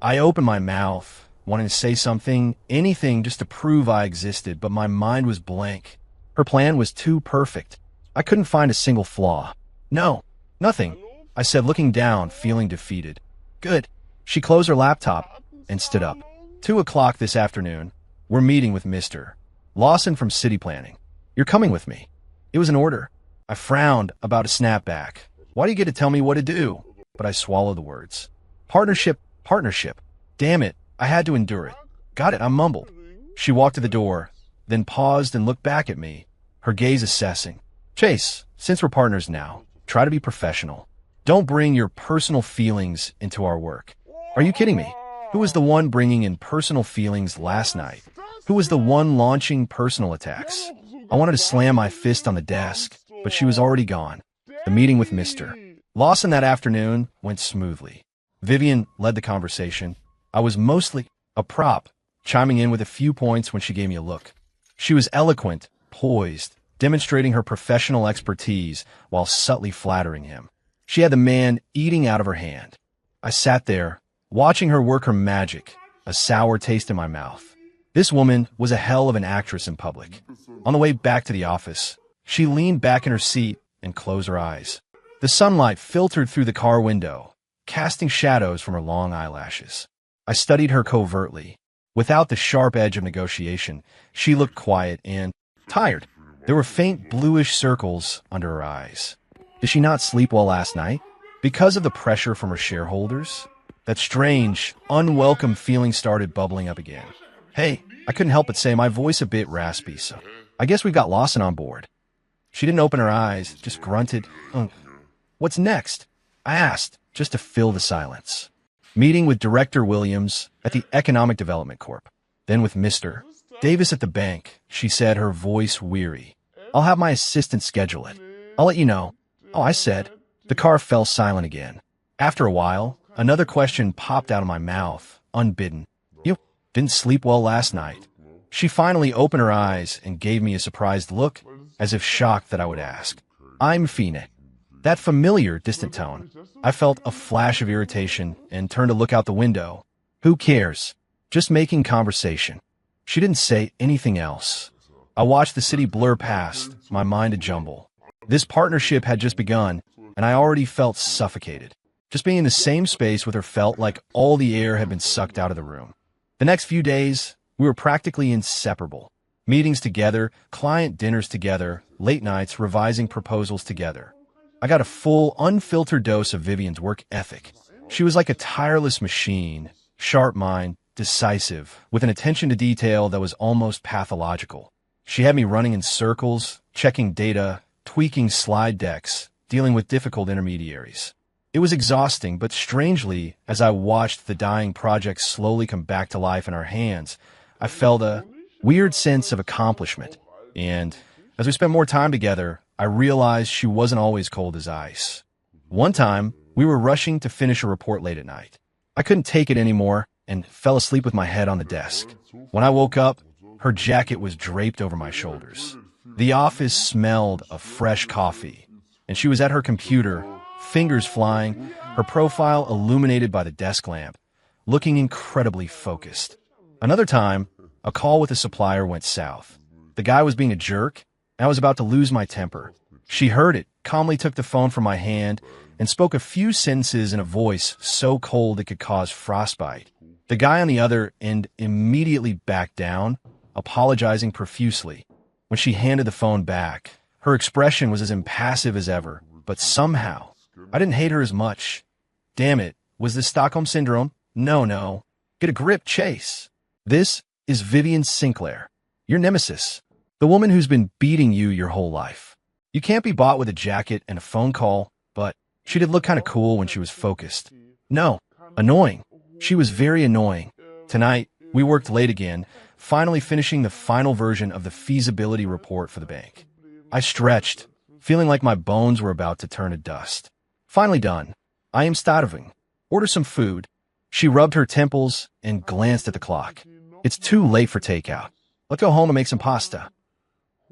I opened my mouth, wanting to say something, anything just to prove I existed, but my mind was blank. Her plan was too perfect. I couldn't find a single flaw. No, nothing, I said, looking down, feeling defeated. Good. She closed her laptop and stood up. 2 o'clock this afternoon. We're meeting with Mr. Lawson from City Planning. You're coming with me. It was an order. I frowned, about to snap back. Why do you get to tell me what to do? But I swallowed the words. Partnership. Damn it, I had to endure it. Got it, I mumbled. She walked to the door, then paused and looked back at me, her gaze assessing. Chase, since we're partners now, try to be professional. Don't bring your personal feelings into our work. Are you kidding me? Who was the one bringing in personal feelings last night? Who was the one launching personal attacks? I wanted to slam my fist on the desk, but she was already gone. The meeting with Mr. Lawson that afternoon went smoothly. Vivian led the conversation. I was mostly a prop, chiming in with a few points when she gave me a look. She was eloquent, poised, demonstrating her professional expertise while subtly flattering him. She had the man eating out of her hand. I sat there, watching her work her magic, a sour taste in my mouth. This woman was a hell of an actress in public. On the way back to the office, she leaned back in her seat and closed her eyes. The sunlight filtered through the car window, casting shadows from her long eyelashes. I studied her covertly. Without the sharp edge of negotiation, she looked quiet and tired. There were faint bluish circles under her eyes. Did she not sleep well last night? Because of the pressure from her shareholders? That strange, unwelcome feeling started bubbling up again. Hey, I couldn't help but say, my voice a bit raspy, so I guess we've got Lawson on board. She didn't open her eyes, just grunted. What's next? I asked, just to fill the silence. Meeting with Director Williams at the Economic Development Corp. Then with Mr. Davis at the bank, she said, her voice weary. I'll have my assistant schedule it. I'll let you know. Oh, I said. The car fell silent again. After a while, another question popped out of my mouth, unbidden. You didn't sleep well last night. She finally opened her eyes and gave me a surprised look, as if shocked that I would ask. I'm Fina. That familiar, distant tone. I felt a flash of irritation and turned to look out the window. Who cares? Just making conversation. She didn't say anything else. I watched the city blur past, my mind a jumble. This partnership had just begun, and I already felt suffocated. Just being in the same space with her felt like all the air had been sucked out of the room. The next few days, we were practically inseparable. Meetings together, client dinners together, late nights revising proposals together. I got a full, unfiltered dose of Vivian's work ethic. She was like a tireless machine, sharp mind, decisive, with an attention to detail that was almost pathological. She had me running in circles, checking data, tweaking slide decks, dealing with difficult intermediaries. It was exhausting, but strangely, as I watched the dying project slowly come back to life in our hands, I felt a weird sense of accomplishment. And as we spent more time together, I realized she wasn't always cold as ice. One time, we were rushing to finish a report late at night. I couldn't take it anymore and fell asleep with my head on the desk. When I woke up, her jacket was draped over my shoulders. The office smelled of fresh coffee, and she was at her computer, fingers flying, her profile illuminated by the desk lamp, looking incredibly focused. Another time, a call with a supplier went south. The guy was being a jerk, and I was about to lose my temper. She heard it, calmly took the phone from my hand, and spoke a few sentences in a voice so cold it could cause frostbite. The guy on the other end immediately backed down, apologizing profusely. When she handed the phone back, her expression was as impassive as ever, but somehow, I didn't hate her as much. Damn it, was this Stockholm Syndrome? No. Get a grip, Chase. This is Vivian Sinclair, your nemesis, the woman who's been beating you your whole life. You can't be bought with a jacket and a phone call, but she did look kind of cool when she was focused. No, annoying. She was very annoying. Tonight, we worked late again, finally finishing the final version of the feasibility report for the bank. I stretched, feeling like my bones were about to turn to dust. Finally done. I am starving. Order some food. She rubbed her temples and glanced at the clock. It's too late for takeout. Let's go home and make some pasta.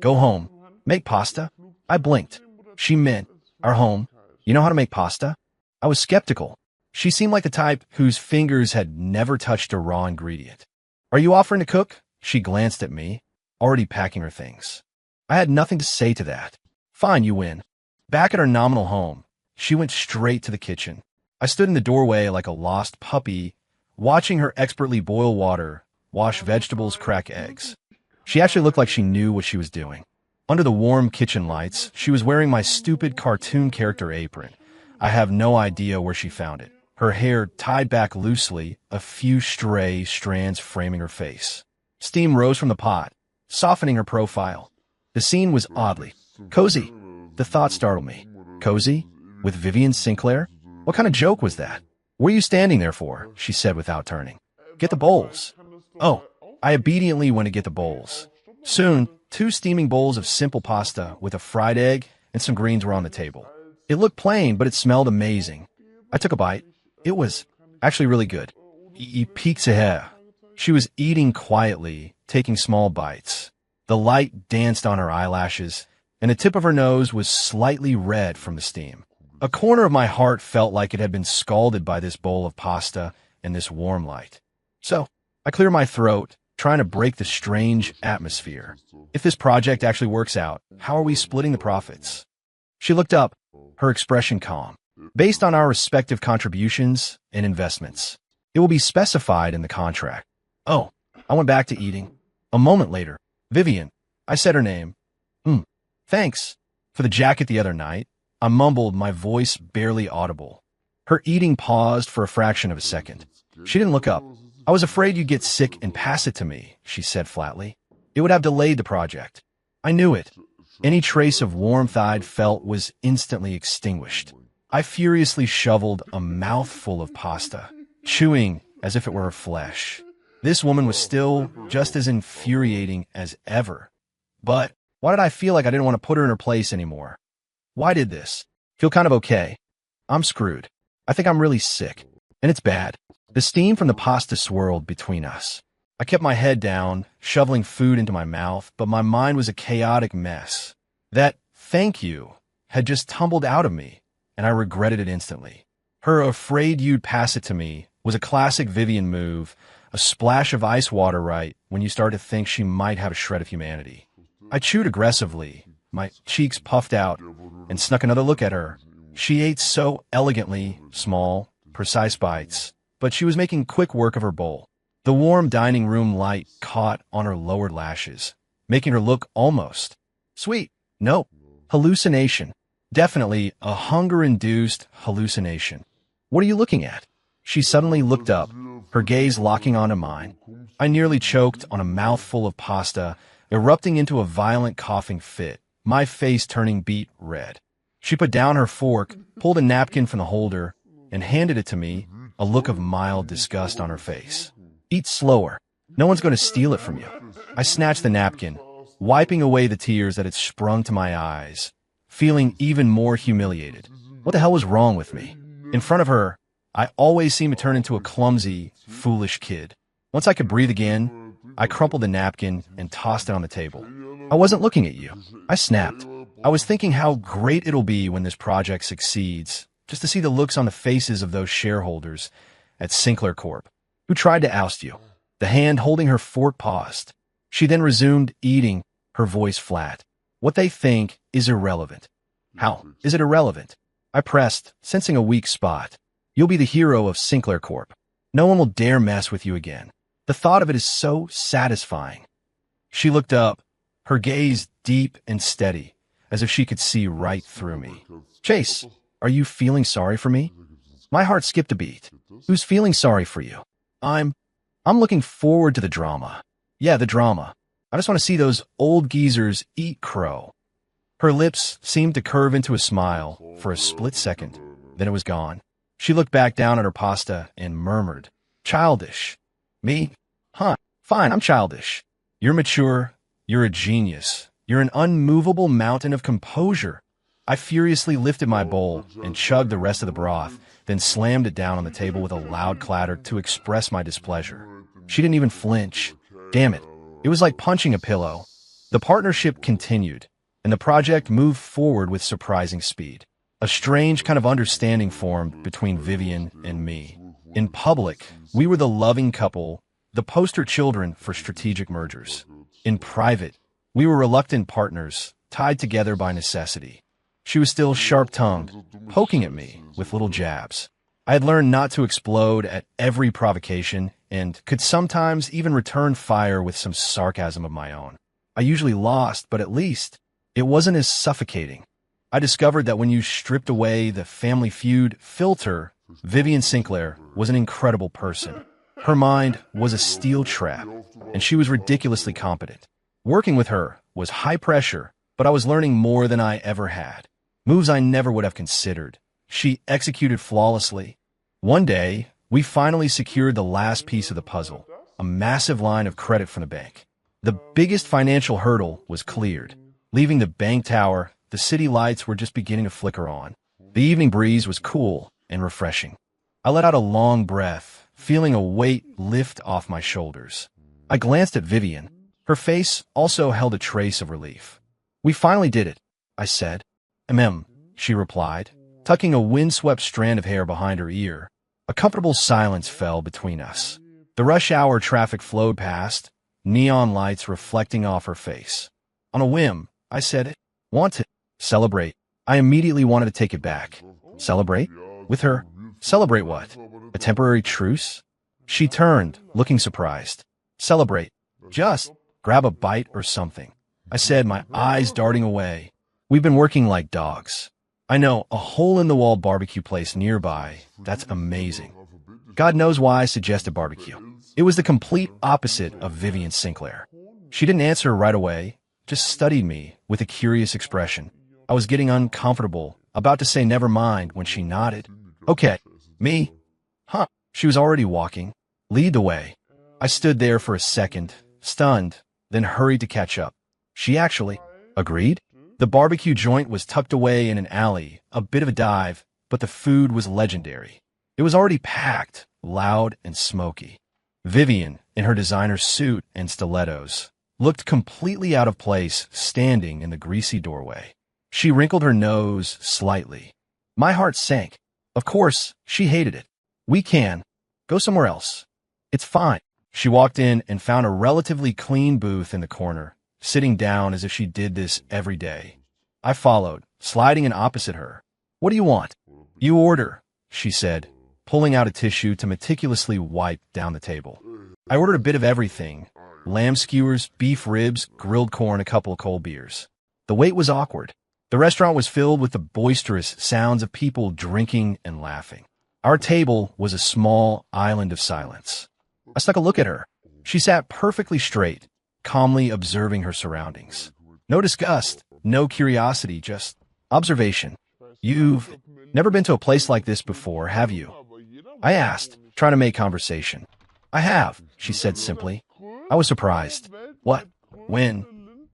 Go home. Make pasta? I blinked. She meant our home. You know how to make pasta? I was skeptical. She seemed like the type whose fingers had never touched a raw ingredient. Are you offering to cook? She glanced at me, already packing her things. I had nothing to say to that. Fine, you win. Back at her nominal home, she went straight to the kitchen. I stood in the doorway like a lost puppy, watching her expertly boil water, wash vegetables, crack eggs. She actually looked like she knew what she was doing. Under the warm kitchen lights, she was wearing my stupid cartoon character apron. I have no idea where she found it. Her hair tied back loosely, a few stray strands framing her face. Steam rose from the pot, softening her profile. The scene was oddly cozy. The thought startled me. Cozy? With Vivian Sinclair? What kind of joke was that? What are you standing there for? She said without turning. Get the bowls. Oh, I obediently went to get the bowls. Soon, 2 steaming bowls of simple pasta with a fried egg and some greens were on the table. It looked plain, but it smelled amazing. I took a bite. It was Actually really good. Pizza hair. She was eating quietly, taking small bites. The light danced on her eyelashes, and the tip of her nose was slightly red from the steam. A corner of my heart felt like it had been scalded by this bowl of pasta and this warm light. So, I clear my throat, trying to break the strange atmosphere. If this project actually works out, how are we splitting the profits? She looked up, her expression calm. Based on our respective contributions and investments, it will be specified in the contract. Oh, I went back to eating. A moment later, Vivian, I said her name. Thanks for the jacket the other night. I mumbled, my voice barely audible. Her eating paused for a fraction of a second. She didn't look up. I was afraid you'd get sick and pass it to me, she said flatly. It would have delayed the project. I knew it. Any trace of warmth I'd felt was instantly extinguished. I furiously shoveled a mouthful of pasta, chewing as if it were her flesh. This woman was still just as infuriating as ever. But why did I feel like I didn't want to put her in her place anymore? Why did this? Feel kind of okay. I'm screwed. I think I'm really sick. And it's bad. The steam from the pasta swirled between us. I kept my head down, shoveling food into my mouth, but my mind was a chaotic mess. That thank you had just tumbled out of me, and I regretted it instantly. Her afraid you'd pass it to me was a classic Vivian move, a splash of ice water right when you start to think she might have a shred of humanity. I chewed aggressively, my cheeks puffed out, and snuck another look at her. She ate so elegantly, small, precise bites, but she was making quick work of her bowl. The warm dining room light caught on her lowered lashes, making her look almost sweet. No, hallucination. Definitely a hunger-induced hallucination. What are you looking at? She suddenly looked up, her gaze locking onto mine. I nearly choked on a mouthful of pasta, erupting into a violent coughing fit, my face turning beet red. She put down her fork, pulled a napkin from the holder, and handed it to me, a look of mild disgust on her face. Eat slower. No one's going to steal it from you. I snatched the napkin, wiping away the tears that had sprung to my eyes, feeling even more humiliated. What the hell was wrong with me? In front of her, I always seemed to turn into a clumsy, foolish kid. Once I could breathe again, I crumpled the napkin and tossed it on the table. I wasn't looking at you. I snapped. I was thinking how great it'll be when this project succeeds, just to see the looks on the faces of those shareholders at Sinclair Corp, who tried to oust you. The hand holding her fork paused. She then resumed eating, her voice flat. What they think is irrelevant. How is it irrelevant? I pressed, sensing a weak spot. You'll be the hero of Sinclair Corp. No one will dare mess with you again. The thought of it is so satisfying. She looked up, her gaze deep and steady, as if she could see right through me. Chase, are you feeling sorry for me? My heart skipped a beat. Who's feeling sorry for you? I'm looking forward to the drama. Yeah, the drama. I just want to see those old geezers eat crow. Her lips seemed to curve into a smile for a split second. Then it was gone. She looked back down at her pasta and murmured, childish. Me? Huh, fine, I'm childish. You're mature. You're a genius. You're an unmovable mountain of composure. I furiously lifted my bowl and chugged the rest of the broth, then slammed it down on the table with a loud clatter to express my displeasure. She didn't even flinch. Damn it. It was like punching a pillow. The partnership continued, and the project moved forward with surprising speed. A strange kind of understanding formed between Vivian and me. In public, we were the loving couple, the poster children for strategic mergers. In private, we were reluctant partners, tied together by necessity. She was still sharp-tongued, poking at me with little jabs. I had learned not to explode at every provocation and could sometimes even return fire with some sarcasm of my own. I usually lost, but at least it wasn't as suffocating. I discovered that when you stripped away the Family Feud filter, Vivian Sinclair was an incredible person. Her mind was a steel trap, and she was ridiculously competent. Working with her was high pressure, but I was learning more than I ever had. Moves I never would have considered. She executed flawlessly. One day, we finally secured the last piece of the puzzle, a massive line of credit from the bank. The biggest financial hurdle was cleared. Leaving the bank tower, the city lights were just beginning to flicker on. The evening breeze was cool and refreshing. I let out a long breath, feeling a weight lift off my shoulders. I glanced at Vivian. Her face also held a trace of relief. We finally did it, I said. She replied, tucking a windswept strand of hair behind her ear. A comfortable silence fell between us. The rush hour traffic flowed past, neon lights reflecting off her face. On a whim, I said, "Want to celebrate?" I immediately wanted to take it back. Celebrate? With her? Celebrate what? A temporary truce? She turned, looking surprised. Celebrate. Just grab a bite or something, I said, my eyes darting away. We've been working like dogs. I know, a hole-in-the-wall barbecue place nearby. That's amazing. God knows why I suggested barbecue. It was the complete opposite of Vivian Sinclair. She didn't answer right away, just studied me with a curious expression. I was getting uncomfortable, about to say never mind when she nodded. Okay, me? Huh. She was already walking. Lead the way. I stood there for a second, stunned, then hurried to catch up. She actually agreed. The barbecue joint was tucked away in an alley, a bit of a dive, but the food was legendary. It was already packed, loud and smoky. Vivian, in her designer suit and stilettos, looked completely out of place standing in the greasy doorway. She wrinkled her nose slightly. My heart sank. Of course, she hated it. We can go somewhere else. It's fine. She walked in and found a relatively clean booth in the corner, sitting down as if she did this every day. I followed, sliding in opposite her. What do you want? You order, she said, pulling out a tissue to meticulously wipe down the table. I ordered a bit of everything: lamb skewers, beef ribs, grilled corn, a couple of cold beers. The wait was awkward. The restaurant was filled with the boisterous sounds of people drinking and laughing. Our table was a small island of silence. I stuck a look at her. She sat perfectly straight, calmly observing her surroundings. No disgust, no curiosity, just observation. You've never been to a place like this before, have you? I asked, trying to make conversation. I have, she said simply. I was surprised. What? When?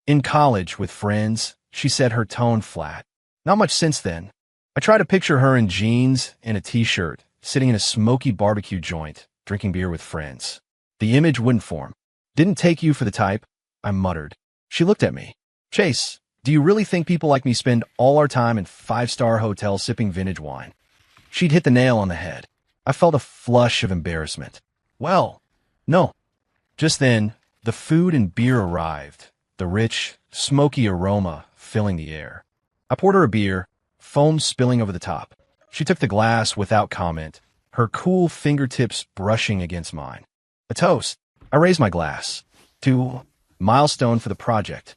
In college with friends, she said, her tone flat. Not much since then. I tried to picture her in jeans and a t-shirt, sitting in a smoky barbecue joint, drinking beer with friends. The image wouldn't form. Didn't take you for the type, I muttered. She looked at me. Chase, do you really think people like me spend all our time in five-star hotels sipping vintage wine? She'd hit the nail on the head. I felt a flush of embarrassment. Well, no. Just then, the food and beer arrived, the rich, smoky aroma filling the air. I poured her a beer, foam spilling over the top. She took the glass without comment, her cool fingertips brushing against mine. A toast. I raised my glass. To milestone for the project.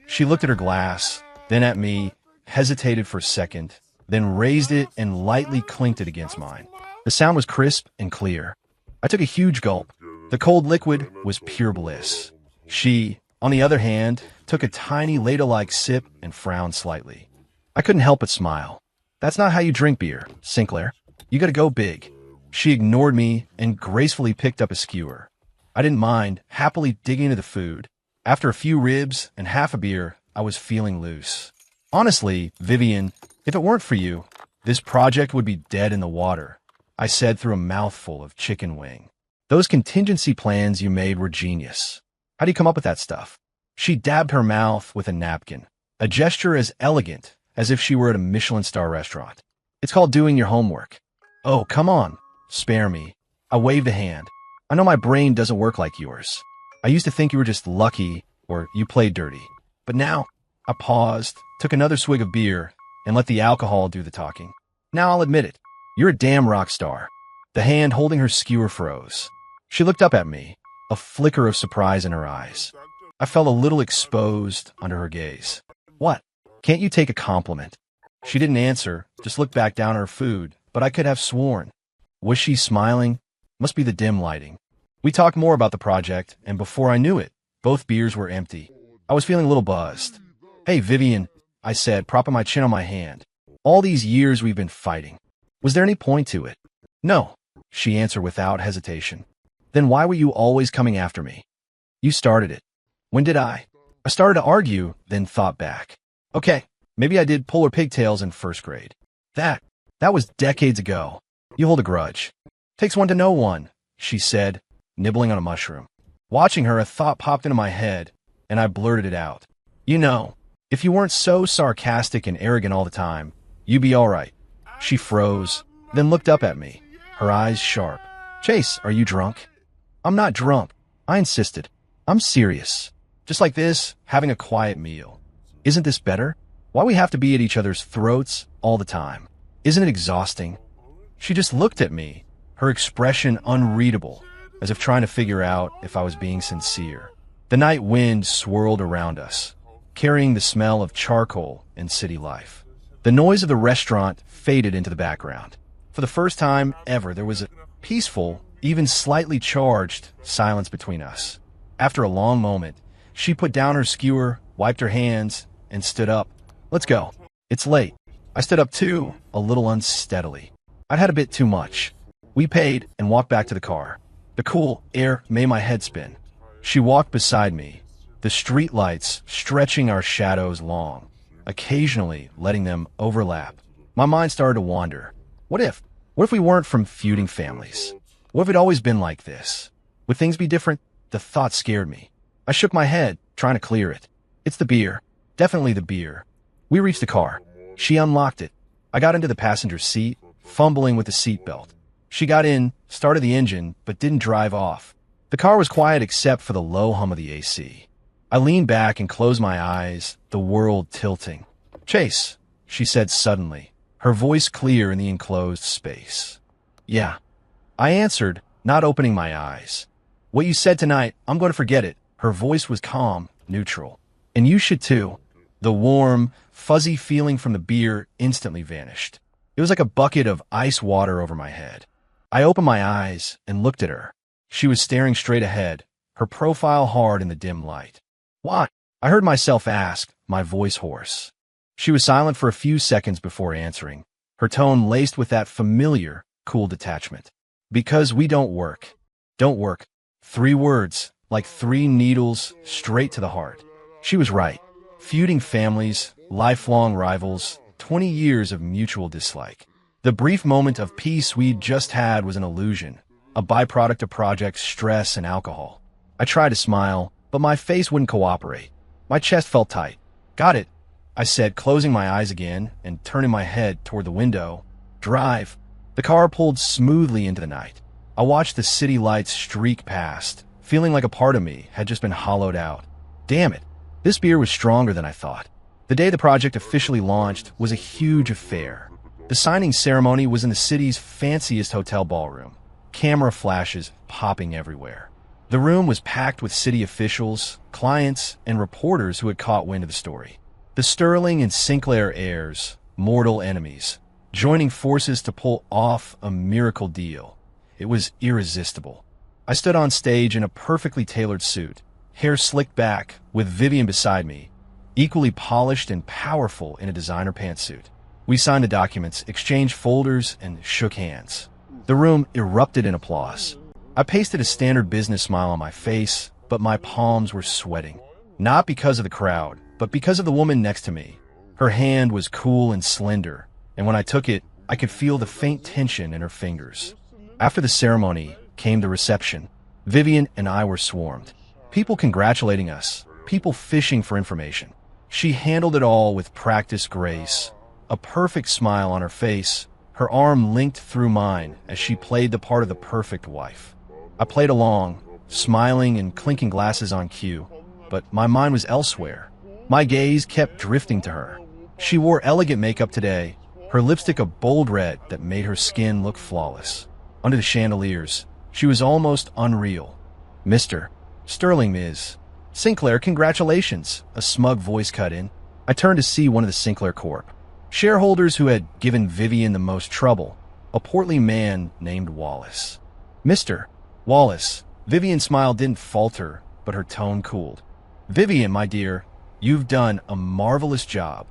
She looked at her glass, then at me, hesitated for a second, then raised it and lightly clinked it against mine. The sound was crisp and clear. I took a huge gulp. The cold liquid was pure bliss. She, on the other hand, took a tiny ladle-like sip and frowned slightly. I couldn't help but smile. That's not how you drink beer, Sinclair. You gotta go big. She ignored me and gracefully picked up a skewer. I didn't mind, happily digging into the food. After a few ribs and half a beer, I was feeling loose. Honestly, Vivian, if it weren't for you, this project would be dead in the water, I said through a mouthful of chicken wing. Those contingency plans you made were genius. How do you come up with that stuff? She dabbed her mouth with a napkin, a gesture as elegant as if she were at a Michelin star restaurant. It's called doing your homework. Oh, come on. Spare me. I waved a hand. I know my brain doesn't work like yours. I used to think you were just lucky or you played dirty. But now, I paused, took another swig of beer, and let the alcohol do the talking. Now I'll admit it. You're a damn rock star. The hand holding her skewer froze. She looked up at me, a flicker of surprise in her eyes. I felt a little exposed under her gaze. What? Can't you take a compliment? She didn't answer, just looked back down at her food, but I could have sworn. Was she smiling? Must be the dim lighting. We talked more about the project, and before I knew it, both beers were empty. I was feeling a little buzzed. Hey, Vivian, I said, propping my chin on my hand. All these years we've been fighting. Was there any point to it? No, she answered without hesitation. Then why were you always coming after me? You started it. When did I? I started to argue, then thought back. Okay, maybe I did pull her pigtails in first grade. That was decades ago. You hold a grudge. Takes one to know one, she said, nibbling on a mushroom. Watching her, a thought popped into my head, and I blurted it out. You know, if you weren't so sarcastic and arrogant all the time, you'd be all right. She froze, then looked up at me, her eyes sharp. Chase, are you drunk? I'm not drunk, I insisted. I'm serious. Just like this, having a quiet meal. Isn't this better? Why we have to be at each other's throats all the time? Isn't it exhausting? She just looked at me, her expression unreadable, as if trying to figure out if I was being sincere. The night wind swirled around us, carrying the smell of charcoal and city life. The noise of the restaurant faded into the background. For the first time ever, there was a peaceful, even slightly charged silence between us. After a long moment, she put down her skewer, wiped her hands, and stood up. Let's go. It's late. I stood up too, a little unsteadily. I'd had a bit too much. We paid and walked back to the car. The cool air made my head spin. She walked beside me, the street lights stretching our shadows long, occasionally letting them overlap. My mind started to wander. What if we weren't from feuding families? What if it'd always been like this? Would things be different? The thought scared me. I shook my head, trying to clear it. It's the beer. Definitely the beer. We reached the car. She unlocked it. I got into the passenger seat, fumbling with the seatbelt. She got in, started the engine, but didn't drive off. The car was quiet except for the low hum of the AC. I leaned back and closed my eyes, the world tilting. Chase, she said suddenly, her voice clear in the enclosed space. Yeah. I answered, not opening my eyes. What you said tonight, I'm going to forget it. Her voice was calm, neutral. And you should too. The warm, fuzzy feeling from the beer instantly vanished. It was like a bucket of ice water over my head. I opened my eyes and looked at her. She was staring straight ahead, her profile hard in the dim light. What? I heard myself ask, my voice hoarse. She was silent for a few seconds before answering, her tone laced with that familiar, cool detachment. Because we don't work. Don't work. 3 words, like 3 needles, straight to the heart. She was right. Feuding families, lifelong rivals, 20 years of mutual dislike. The brief moment of peace we'd just had was an illusion, a byproduct of Project stress and alcohol. I tried to smile, but my face wouldn't cooperate. My chest felt tight. Got it, I said, closing my eyes again and turning my head toward the window. Drive. The car pulled smoothly into the night. I watched the city lights streak past, feeling like a part of me had just been hollowed out. Damn it, this beer was stronger than I thought. The day the project officially launched was a huge affair. The signing ceremony was in the city's fanciest hotel ballroom, camera flashes popping everywhere. The room was packed with city officials, clients, and reporters who had caught wind of the story. The Sterling and Sinclair heirs, mortal enemies, joining forces to pull off a miracle deal. It was irresistible. I stood on stage in a perfectly tailored suit, hair slicked back, with Vivian beside me, equally polished and powerful in a designer pantsuit. We signed the documents, exchanged folders, and shook hands. The room erupted in applause. I pasted a standard business smile on my face, but my palms were sweating. Not because of the crowd, but because of the woman next to me. Her hand was cool and slender, and when I took it, I could feel the faint tension in her fingers. After the ceremony came the reception. Vivian and I were swarmed. People congratulating us, people fishing for information. She handled it all with practiced grace, a perfect smile on her face, her arm linked through mine as she played the part of the perfect wife. I played along, smiling and clinking glasses on cue, but my mind was elsewhere. My gaze kept drifting to her. She wore elegant makeup today, her lipstick a bold red that made her skin look flawless. Under the chandeliers, she was almost unreal. Mr. Sterling, Ms. Sinclair, congratulations, a smug voice cut in. I turned to see one of the Sinclair Corp. Shareholders who had given Vivian the most trouble, a portly man named Wallace. Mr. Wallace. Vivian's smile didn't falter, but her tone cooled. Vivian, my dear, you've done a marvelous job.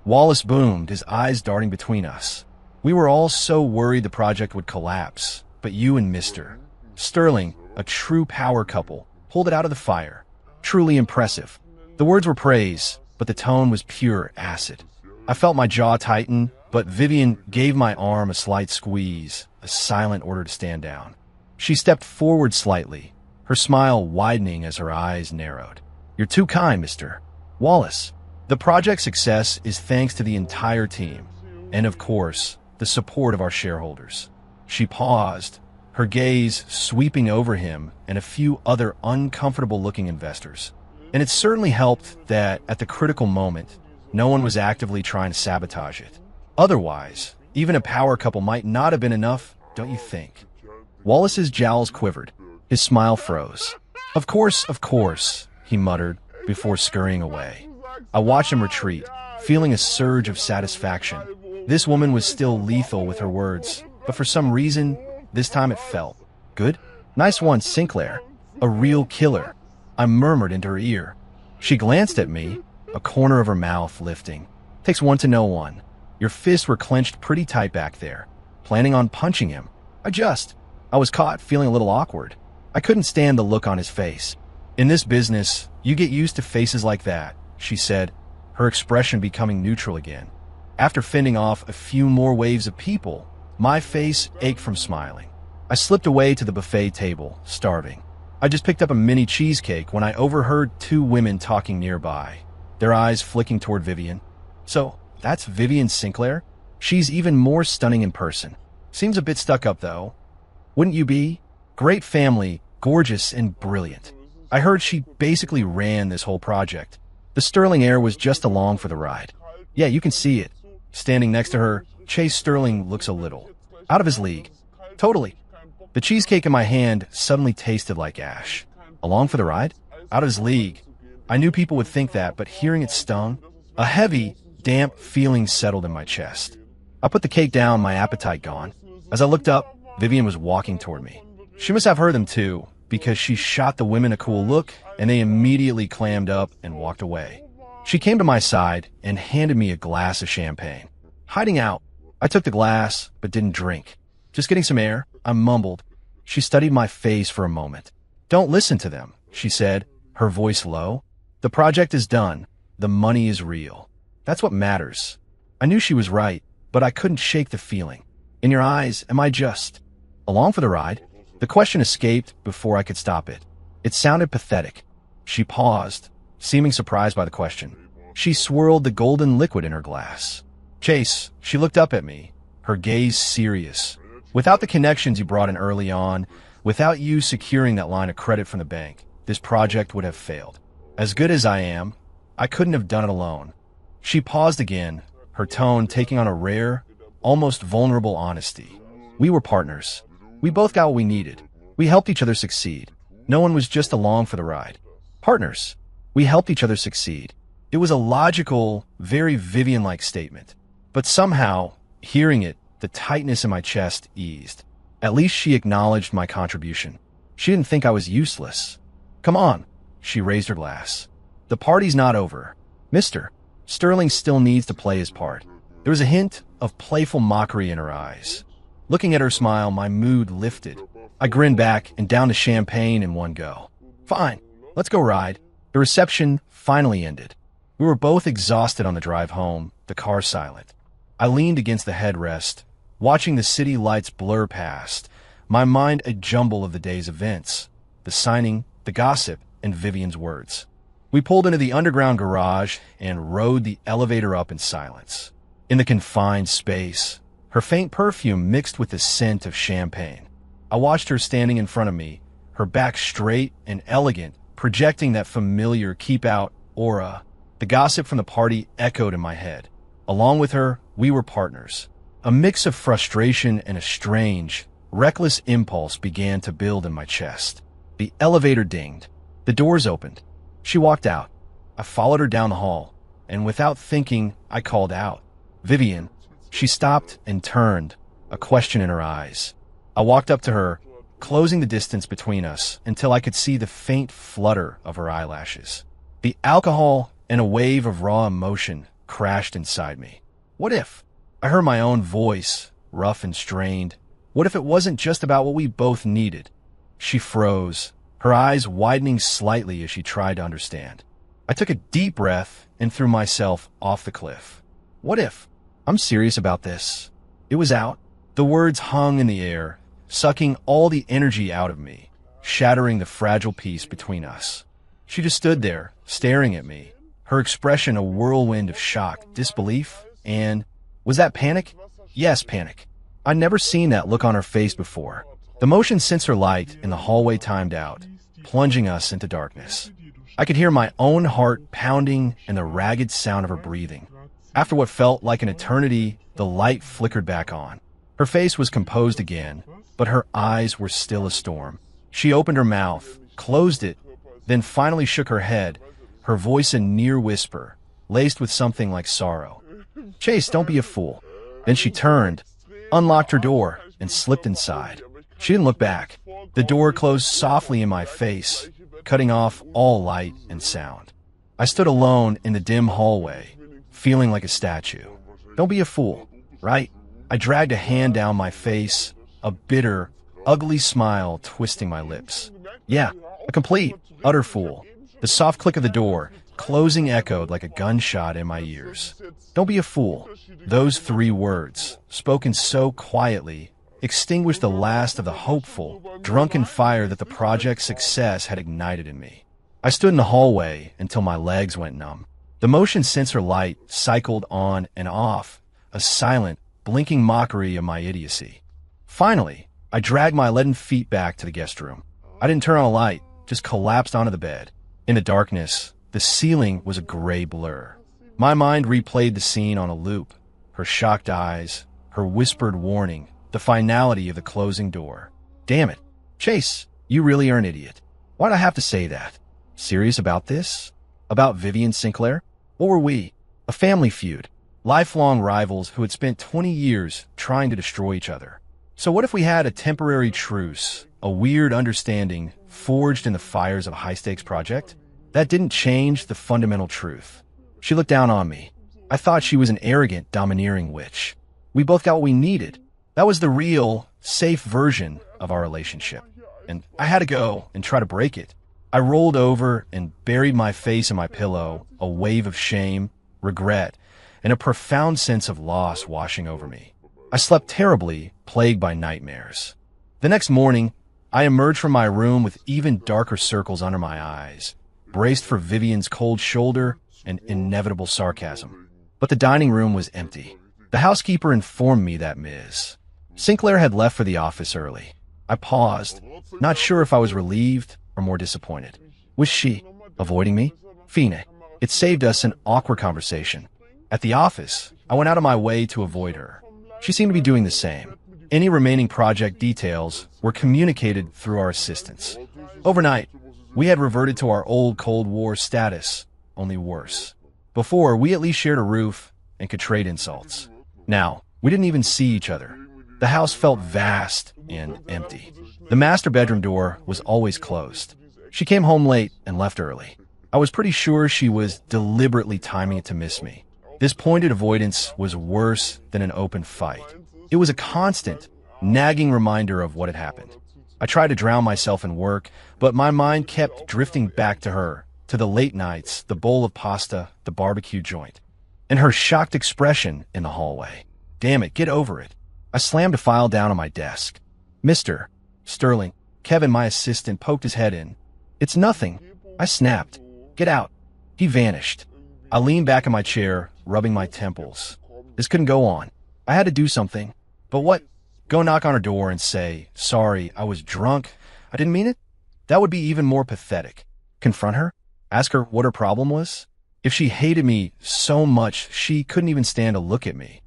Wallace boomed, his eyes darting between us. We were all so worried the project would collapse, but you and Mr. Sterling, a true power couple, pulled it out of the fire. Truly impressive. The words were praise, but the tone was pure acid. I felt my jaw tighten, but Vivian gave my arm a slight squeeze, a silent order to stand down. She stepped forward slightly, her smile widening as her eyes narrowed. "You're too kind, Mr. Wallace. The project's success is thanks to the entire team, and of course, the support of our shareholders." She paused, her gaze sweeping over him and a few other uncomfortable-looking investors. And it certainly helped that, at the critical moment, no one was actively trying to sabotage it. Otherwise, even a power couple might not have been enough, don't you think? Wallace's jowls quivered. His smile froze. Of course, he muttered before scurrying away. I watched him retreat, feeling a surge of satisfaction. This woman was still lethal with her words, but for some reason, this time it felt good. "Nice one, Sinclair. A real killer," I murmured into her ear. She glanced at me, a corner of her mouth lifting. "Takes one to know one. Your fists were clenched pretty tight back there. Planning on punching him?" I was caught feeling a little awkward. I couldn't stand the look on his face. "In this business, you get used to faces like that," she said, her expression becoming neutral again. After fending off a few more waves of people, my face ached from smiling. I slipped away to the buffet table, starving. I just picked up a mini cheesecake when I overheard two women talking nearby, their eyes flicking toward Vivian. "So, that's Vivian Sinclair? She's even more stunning in person. Seems a bit stuck up, though. Wouldn't you be? Great family, gorgeous and brilliant. I heard she basically ran this whole project. The Sterling heir was just along for the ride. Yeah, you can see it. Standing next to her, Chase Sterling looks a little out of his league. Totally." The cheesecake in my hand suddenly tasted like ash. Along for the ride? Out of his league. I knew people would think that, but hearing it stung. A heavy, damp feeling settled in my chest. I put the cake down, my appetite gone. As I looked up, Vivian was walking toward me. She must have heard them too, because she shot the women a cool look, and they immediately clammed up and walked away. She came to my side and handed me a glass of champagne. Hiding out, I took the glass, but didn't drink. "Just getting some air," I mumbled. She studied my face for a moment. "Don't listen to them," she said, her voice low. "The project is done. The money is real. That's what matters." I knew she was right, but I couldn't shake the feeling. "In your eyes, am I just along for the ride?" The question escaped before I could stop it. It sounded pathetic. She paused, seeming surprised by the question. She swirled the golden liquid in her glass. "Chase," she looked up at me, her gaze serious. "Without the connections you brought in early on, without you securing that line of credit from the bank, this project would have failed. As good as I am, I couldn't have done it alone." She paused again, her tone taking on a rare, almost vulnerable honesty. "We were partners. We both got what we needed. We helped each other succeed. No one was just along for the ride. Partners. We helped each other succeed." It was a logical, very Vivian-like statement. But somehow, hearing it, the tightness in my chest eased. At least she acknowledged my contribution. She didn't think I was useless. "Come on." She raised her glass. "The party's not over. Mr. Sterling still needs to play his part." There was a hint of playful mockery in her eyes. Looking at her smile, my mood lifted. I grinned back and downed the champagne in one go. "Fine, let's go ride." The reception finally ended. We were both exhausted on the drive home, the car silent. I leaned against the headrest, watching the city lights blur past, my mind a jumble of the day's events, the signing, the gossip, and Vivian's words. We pulled into the underground garage and rode the elevator up in silence. In the confined space, her faint perfume mixed with the scent of champagne. I watched her standing in front of me, her back straight and elegant, projecting that familiar keep-out aura. The gossip from the party echoed in my head. Along with her, we were partners. A mix of frustration and a strange, reckless impulse began to build in my chest. The elevator dinged. The doors opened. She walked out. I followed her down the hall, and without thinking, I called out, "Vivian." She stopped and turned, a question in her eyes. I walked up to her, closing the distance between us until I could see the faint flutter of her eyelashes. The alcohol and a wave of raw emotion crashed inside me. What if? I heard my own voice, rough and strained. What if it wasn't just about what we both needed? She froze, her eyes widening slightly as she tried to understand. I took a deep breath and threw myself off the cliff. What if? I'm serious about this. It was out. The words hung in the air, sucking all the energy out of me, shattering the fragile peace between us. She just stood there, staring at me, her expression a whirlwind of shock, disbelief, and... was that panic? Yes, panic. I'd never seen that look on her face before. The motion sensor light in the hallway timed out, plunging us into darkness. I could hear my own heart pounding and the ragged sound of her breathing. After what felt like an eternity, the light flickered back on. Her face was composed again, but her eyes were still a storm. She opened her mouth, closed it, then finally shook her head, her voice a near whisper, laced with something like sorrow. "Chase, don't be a fool." Then she turned, unlocked her door, and slipped inside. She didn't look back. The door closed softly in my face, cutting off all light and sound. I stood alone in the dim hallway, feeling like a statue. Don't be a fool, right? I dragged a hand down my face, a bitter, ugly smile twisting my lips. Yeah, a complete, utter fool. The soft click of the door, closing, echoed like a gunshot in my ears. Don't be a fool. Those 3 words, spoken so quietly, extinguished the last of the hopeful, drunken fire that the project's success had ignited in me. I stood in the hallway until my legs went numb. The motion sensor light cycled on and off, a silent, blinking mockery of my idiocy. Finally, I dragged my leaden feet back to the guest room. I didn't turn on a light, just collapsed onto the bed. In the darkness, the ceiling was a gray blur. My mind replayed the scene on a loop. Her shocked eyes, her whispered warning, the finality of the closing door. Damn it. Chase, you really are an idiot. Why'd I have to say that? Serious about this? About Vivian Sinclair? What were we? A family feud. Lifelong rivals who had spent 20 years trying to destroy each other. So what if we had a temporary truce, a weird understanding forged in the fires of a high-stakes project? That didn't change the fundamental truth. She looked down on me. I thought she was an arrogant, domineering witch. We both got what we needed. That was the real, safe version of our relationship. And I had to go and try to break it. I rolled over and buried my face in my pillow, a wave of shame, regret, and a profound sense of loss washing over me. I slept terribly, plagued by nightmares. The next morning, I emerged from my room with even darker circles under my eyes, braced for Vivian's cold shoulder and inevitable sarcasm. But the dining room was empty. The housekeeper informed me that Ms. Sinclair had left for the office early. I paused, not sure if I was relieved or more disappointed. Was she avoiding me? Fine. It saved us an awkward conversation. At the office, I went out of my way to avoid her. She seemed to be doing the same. Any remaining project details were communicated through our assistants. Overnight, we had reverted to our old Cold War status, only worse. Before, we at least shared a roof and could trade insults. Now, we didn't even see each other. The house felt vast and empty. The master bedroom door was always closed. She came home late and left early. I was pretty sure she was deliberately timing it to miss me. This pointed avoidance was worse than an open fight. It was a constant, nagging reminder of what had happened. I tried to drown myself in work, but my mind kept drifting back to her, to the late nights, the bowl of pasta, the barbecue joint, and her shocked expression in the hallway. Damn it, get over it. I slammed a file down on my desk. Mr. Sterling, Kevin, my assistant, poked his head in. It's nothing. I snapped. Get out. He vanished. I leaned back in my chair, rubbing my temples. This couldn't go on. I had to do something. But what? Go knock on her door and say, sorry, I was drunk. I didn't mean it? That would be even more pathetic. Confront her? Ask her what her problem was? If she hated me so much, she couldn't even stand to look at me.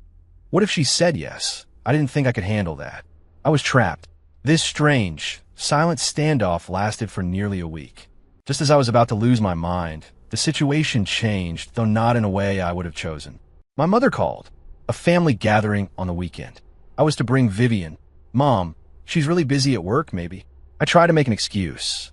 What if she said yes? I didn't think I could handle that. I was trapped. This strange, silent standoff lasted for nearly a week. Just as I was about to lose my mind, the situation changed, though not in a way I would have chosen. My mother called. A family gathering on the weekend. I was to bring Vivian. Mom, she's really busy at work, maybe. I tried to make an excuse.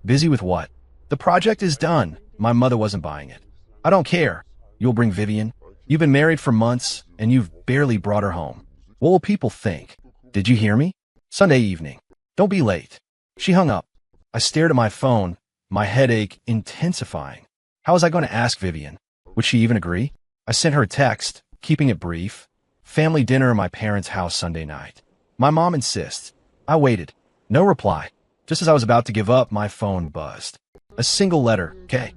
Busy with what? The project is done. My mother wasn't buying it. I don't care. You'll bring Vivian. You've been married for months, and you've barely brought her home. What will people think? Did you hear me? Sunday evening. Don't be late. She hung up. I stared at my phone, my headache intensifying. How was I going to ask Vivian? Would she even agree? I sent her a text, keeping it brief. Family dinner at my parents' house Sunday night. My mom insists. I waited. No reply. Just as I was about to give up, my phone buzzed. A single letter, K.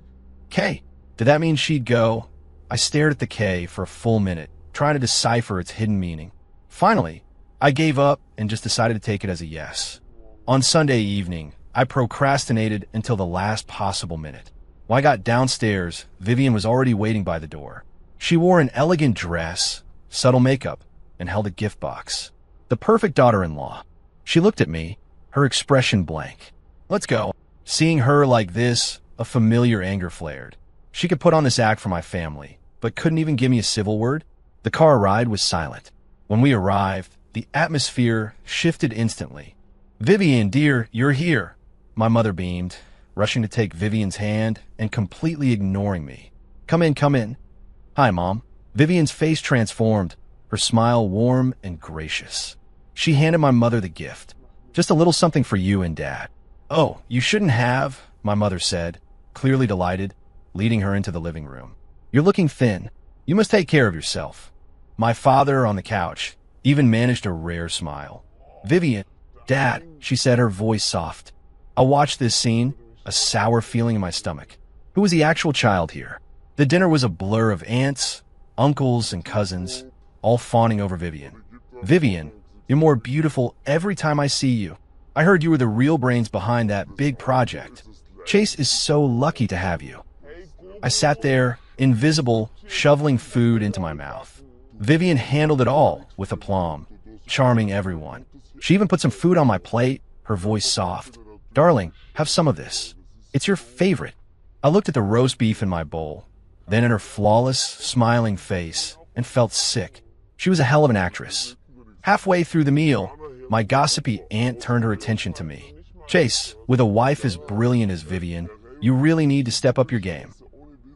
K. Did that mean she'd go? I stared at the K for a full minute, trying to decipher its hidden meaning. Finally, I gave up and just decided to take it as a yes. On Sunday evening, I procrastinated until the last possible minute. When I got downstairs, Vivian was already waiting by the door. She wore an elegant dress, subtle makeup, and held a gift box. The perfect daughter-in-law. She looked at me, her expression blank. Let's go. Seeing her like this, a familiar anger flared. She could put on this act for my family, but couldn't even give me a civil word. The car ride was silent. When we arrived, the atmosphere shifted instantly. Vivian, dear, you're here. My mother beamed, rushing to take Vivian's hand and completely ignoring me. Come in, come in. Hi, Mom. Vivian's face transformed, her smile warm and gracious. She handed my mother the gift. Just a little something for you and Dad. Oh, you shouldn't have, my mother said, clearly delighted, leading her into the living room. You're looking thin. You must take care of yourself. My father, on the couch, even managed a rare smile. Vivian, Dad, she said, her voice soft. I watched this scene, a sour feeling in my stomach. Who was the actual child here? The dinner was a blur of aunts, uncles, and cousins, all fawning over Vivian. Vivian, you're more beautiful every time I see you. I heard you were the real brains behind that big project. Chase is so lucky to have you. I sat there, invisible, shoveling food into my mouth. Vivian handled it all with aplomb, charming everyone. She even put some food on my plate, her voice soft. Darling, have some of this. It's your favorite. I looked at the roast beef in my bowl, then at her flawless, smiling face, and felt sick. She was a hell of an actress. Halfway through the meal, my gossipy aunt turned her attention to me. Chase, with a wife as brilliant as Vivian, you really need to step up your game.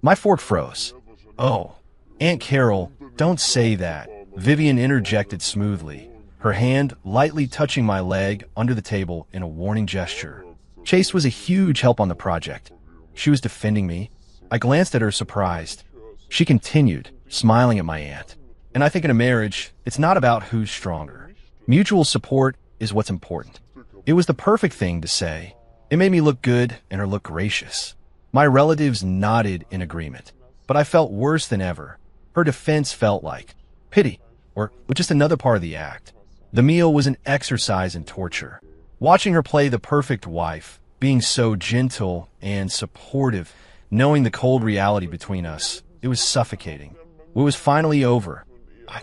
My fork froze. Oh, Aunt Carol, don't say that. Vivian interjected smoothly, her hand lightly touching my leg under the table in a warning gesture. Chase was a huge help on the project. She was defending me. I glanced at her surprised. She continued, smiling at my aunt. And I think in a marriage, it's not about who's stronger. Mutual support is what's important. It was the perfect thing to say. It made me look good and her look gracious. My relatives nodded in agreement, but I felt worse than ever. Her defense felt like pity, or just another part of the act. The meal was an exercise in torture. Watching her play the perfect wife, being so gentle and supportive, knowing the cold reality between us, it was suffocating. When it was finally over,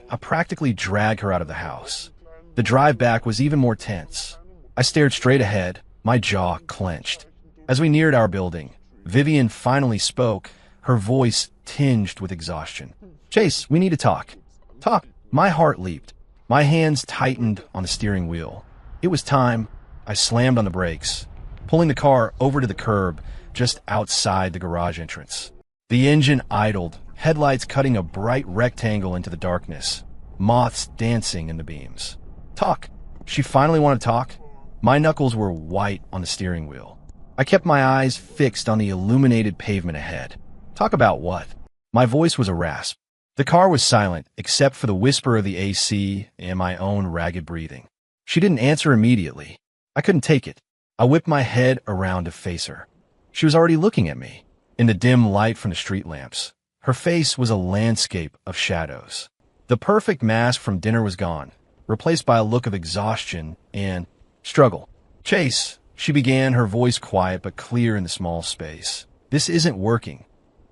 I practically dragged her out of the house. The drive back was even more tense. I stared straight ahead, my jaw clenched. As we neared our building, Vivian finally spoke, her voice tinged with exhaustion. Chase, we need to talk. Talk. My heart leaped. My hands tightened on the steering wheel. It was time. I slammed on the brakes, pulling the car over to the curb just outside the garage entrance. The engine idled, headlights cutting a bright rectangle into the darkness, moths dancing in the beams. Talk. She finally wanted to talk. My knuckles were white on the steering wheel. I kept my eyes fixed on the illuminated pavement ahead. Talk about what? My voice was a rasp. The car was silent, except for the whisper of the AC and my own ragged breathing. She didn't answer immediately. I couldn't take it. I whipped my head around to face her. She was already looking at me, in the dim light from the street lamps. Her face was a landscape of shadows. The perfect mask from dinner was gone, replaced by a look of exhaustion and struggle. Chase, she began, her voice quiet but clear in the small space. This isn't working.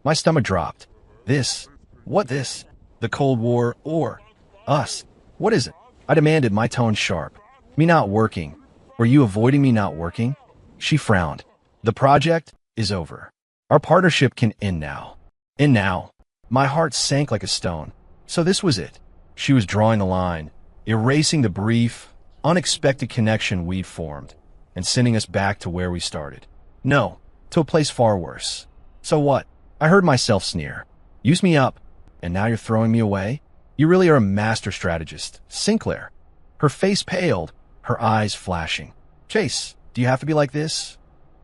My stomach dropped. This? What this? The Cold War or us? What is it? I demanded, my tone sharp. Me not working. Were you avoiding me not working? She frowned. The project is over. Our partnership can end now. End now. My heart sank like a stone. So this was it. She was drawing the line, erasing the brief, unexpected connection we'd formed, and sending us back to where we started. No, to a place far worse. So what? I heard myself sneer. Use me up, and now you're throwing me away? You really are a master strategist, Sinclair. Her face paled, her eyes flashing. Chase, do you have to be like this?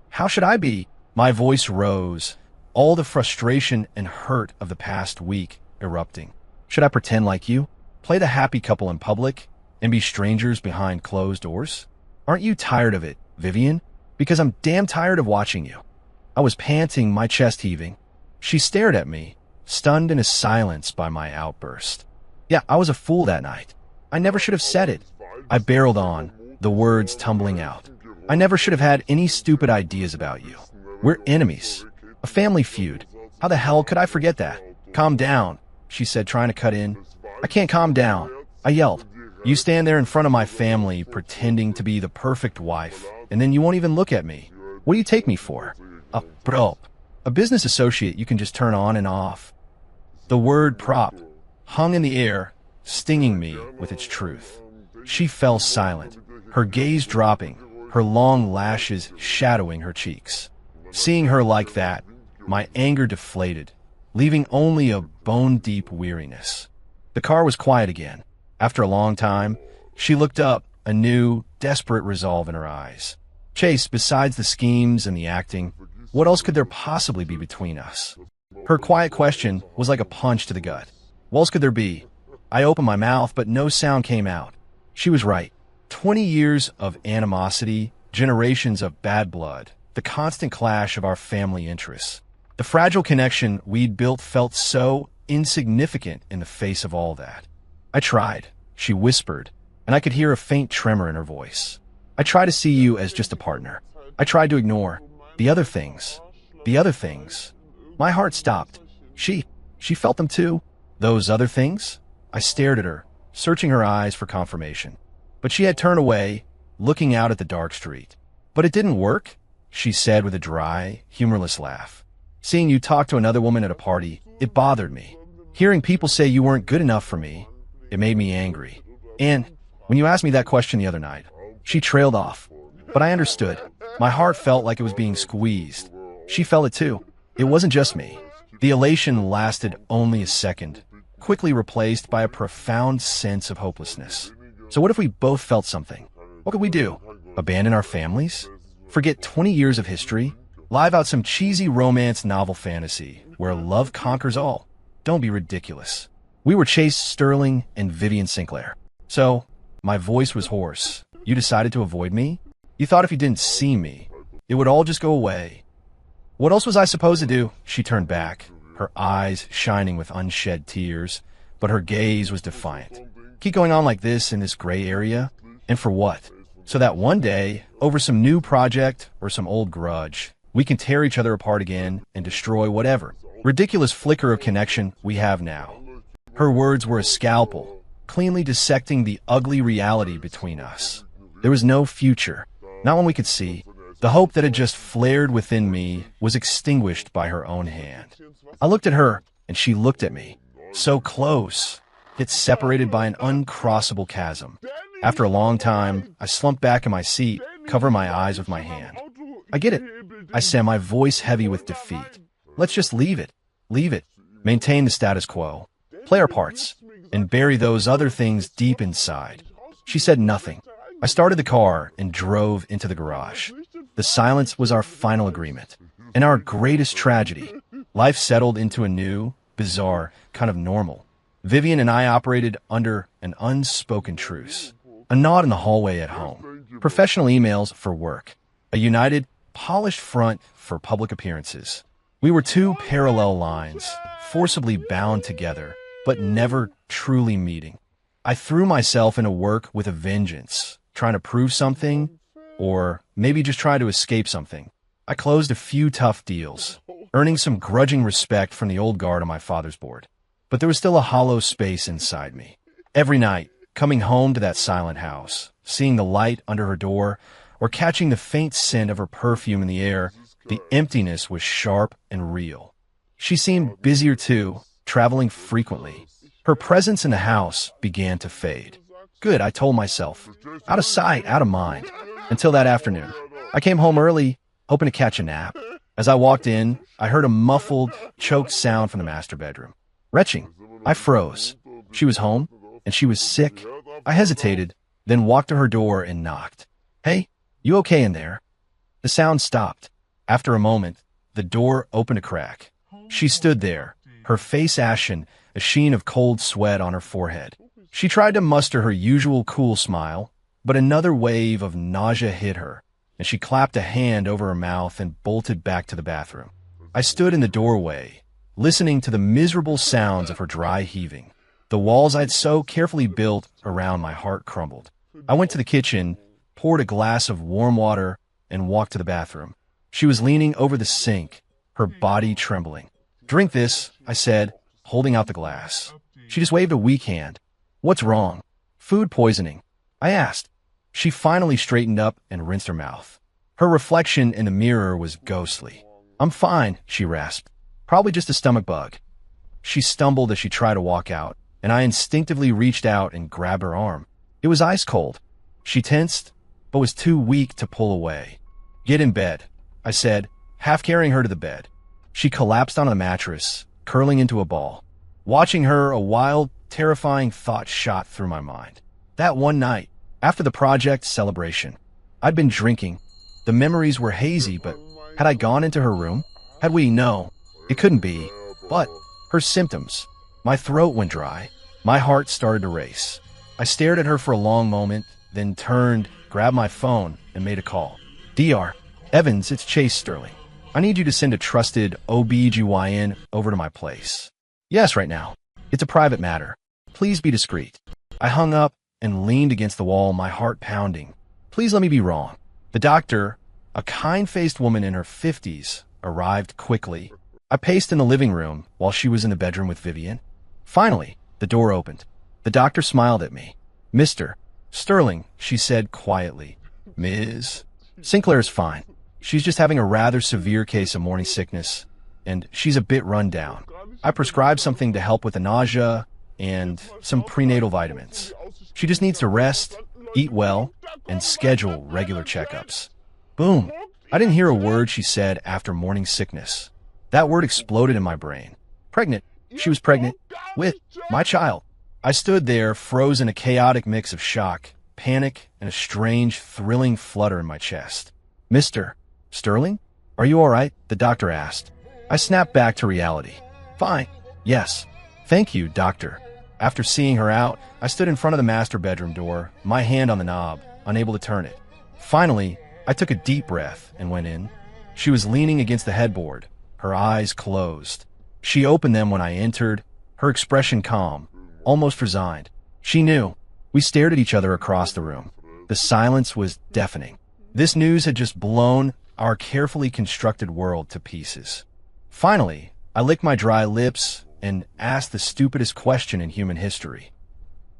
How should I be? My voice rose, all the frustration and hurt of the past week erupting. Should I pretend like you? Play the happy couple in public and be strangers behind closed doors? Aren't you tired of it, Vivian? Because I'm damn tired of watching you. I was panting, my chest heaving. She stared at me, stunned into silence by my outburst. Yeah, I was a fool that night. I never should have said it. I barreled on, the words tumbling out. I never should have had any stupid ideas about you. We're enemies. A family feud. How the hell could I forget that? Calm down, she said, trying to cut in. I can't calm down. I yelled. You stand there in front of my family pretending to be the perfect wife, and then you won't even look at me. What do you take me for? A prop. A business associate you can just turn on and off. The word prop hung in the air, stinging me with its truth. She fell silent, her gaze dropping, her long lashes shadowing her cheeks. Seeing her like that, my anger deflated, leaving only a bone-deep weariness. The car was quiet again. After a long time, she looked up, a new, desperate resolve in her eyes. Chase, besides the schemes and the acting, what else could there possibly be between us? Her quiet question was like a punch to the gut. What else could there be? I opened my mouth, but no sound came out. She was right. 20 years of animosity, generations of bad blood, the constant clash of our family interests. The fragile connection we'd built felt so insignificant in the face of all that. I tried, she whispered, and I could hear a faint tremor in her voice. I tried to see you as just a partner. I tried to ignore the other things. The other things. My heart stopped. She felt them too. Those other things? I stared at her, searching her eyes for confirmation. But she had turned away, looking out at the dark street. But it didn't work, she said with a dry, humorless laugh. Seeing you talk to another woman at a party, it bothered me. Hearing people say you weren't good enough for me, it made me angry. And when you asked me that question the other night, she trailed off. But I understood. My heart felt like it was being squeezed. She felt it too. It wasn't just me. The elation lasted only a second, quickly replaced by a profound sense of hopelessness. So what if we both felt something? What could we do? Abandon our families? Forget 20 years of history? Live out some cheesy romance novel fantasy where love conquers all? Don't be ridiculous. We were Chase Sterling and Vivian Sinclair. So, my voice was hoarse. You decided to avoid me? You thought if you didn't see me, it would all just go away. What else was I supposed to do? She turned back, her eyes shining with unshed tears, but her gaze was defiant. Keep going on like this in this gray area? And for what? So that one day, over some new project or some old grudge, we can tear each other apart again and destroy whatever ridiculous flicker of connection we have now. Her words were a scalpel, cleanly dissecting the ugly reality between us. There was no future, not one we could see. The hope that had just flared within me was extinguished by her own hand. I looked at her, and she looked at me. So close, yet separated by an uncrossable chasm. After a long time, I slumped back in my seat, covering my eyes with my hand. I get it, I said, my voice heavy with defeat. Let's just leave it. Leave it. Maintain the status quo. Play our parts. And bury those other things deep inside. She said nothing. I started the car and drove into the garage. The silence was our final agreement. And our greatest tragedy. Life settled into a new, bizarre, kind of normal. Vivian and I operated under an unspoken truce. A nod in the hallway at home. Professional emails for work. A united, polished front for public appearances. We were two parallel lines, forcibly bound together, but never truly meeting. I threw myself into work with a vengeance, trying to prove something, or maybe just try to escape something. I closed a few tough deals, earning some grudging respect from the old guard on my father's board. But there was still a hollow space inside me. Every night, coming home to that silent house, seeing the light under her door, or catching the faint scent of her perfume in the air, the emptiness was sharp and real. She seemed busier too, traveling frequently. Her presence in the house began to fade. Good, I told myself. Out of sight, out of mind. Until that afternoon. I came home early, hoping to catch a nap. As I walked in, I heard a muffled, choked sound from the master bedroom. Retching. I froze. She was home, and she was sick. I hesitated, then walked to her door and knocked. Hey, you okay in there? The sound stopped. After a moment, the door opened a crack. She stood there, her face ashen, a sheen of cold sweat on her forehead. She tried to muster her usual cool smile, but another wave of nausea hit her, and she clapped a hand over her mouth and bolted back to the bathroom. I stood in the doorway, listening to the miserable sounds of her dry heaving. The walls I'd so carefully built around my heart crumbled. I went to the kitchen, poured a glass of warm water, and walked to the bathroom. She was leaning over the sink, her body trembling. "Drink this," I said, holding out the glass. She just waved a weak hand. "What's wrong?" "Food poisoning," I asked. She finally straightened up and rinsed her mouth. Her reflection in the mirror was ghostly. "I'm fine," she rasped. "Probably just a stomach bug." She stumbled as she tried to walk out, and I instinctively reached out and grabbed her arm. It was ice cold. She tensed, but was too weak to pull away. "Get in bed," I said, half carrying her to the bed. She collapsed on a mattress, curling into a ball. Watching her, a wild, terrifying thought shot through my mind. That one night, after the project celebration, I'd been drinking. The memories were hazy, but had I gone into her room? Had we? No, it couldn't be. But her symptoms. My throat went dry. My heart started to race. I stared at her for a long moment, then turned, grabbed my phone, and made a call. "Dr. Evans, it's Chase Sterling. I need you to send a trusted OB/GYN over to my place." "Yes, right now. It's a private matter. Please be discreet." I hung up and leaned against the wall, my heart pounding. Please let me be wrong. The doctor, a kind-faced woman in her 50s, arrived quickly. I paced in the living room while she was in the bedroom with Vivian. Finally, the door opened. The doctor smiled at me. "Mr. Sterling," she said quietly. "Ms. Sinclair's fine. She's just having a rather severe case of morning sickness, and she's a bit run down. I prescribed something to help with the nausea and some prenatal vitamins. She just needs to rest, eat well, and schedule regular checkups." Boom. I didn't hear a word she said after morning sickness. That word exploded in my brain. Pregnant. She was pregnant with my child. I stood there, frozen, a chaotic mix of shock, panic, and a strange, thrilling flutter in my chest. "Mr. Sterling? Are you all right?" the doctor asked. I snapped back to reality. "Fine. Yes. Thank you, doctor." After seeing her out, I stood in front of the master bedroom door, my hand on the knob, unable to turn it. Finally, I took a deep breath and went in. She was leaning against the headboard, her eyes closed. She opened them when I entered, her expression calm, almost resigned. She knew. We stared at each other across the room. The silence was deafening. This news had just blown our carefully constructed world to pieces. Finally, I licked my dry lips and asked the stupidest question in human history.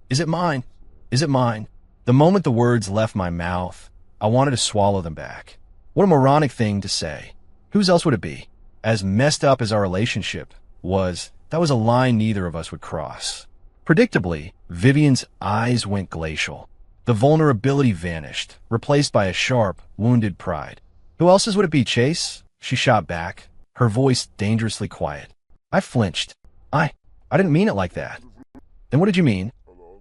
"Is it mine? Is it mine?" The moment the words left my mouth, I wanted to swallow them back. What a moronic thing to say. Whose else would it be? As messed up as our relationship was, that was a line neither of us would cross. Predictably, Vivian's eyes went glacial. The vulnerability vanished, replaced by a sharp, wounded pride. "Who else's would it be, Chase?" she shot back, her voice dangerously quiet. I flinched. I didn't mean it like that." "Then what did you mean?"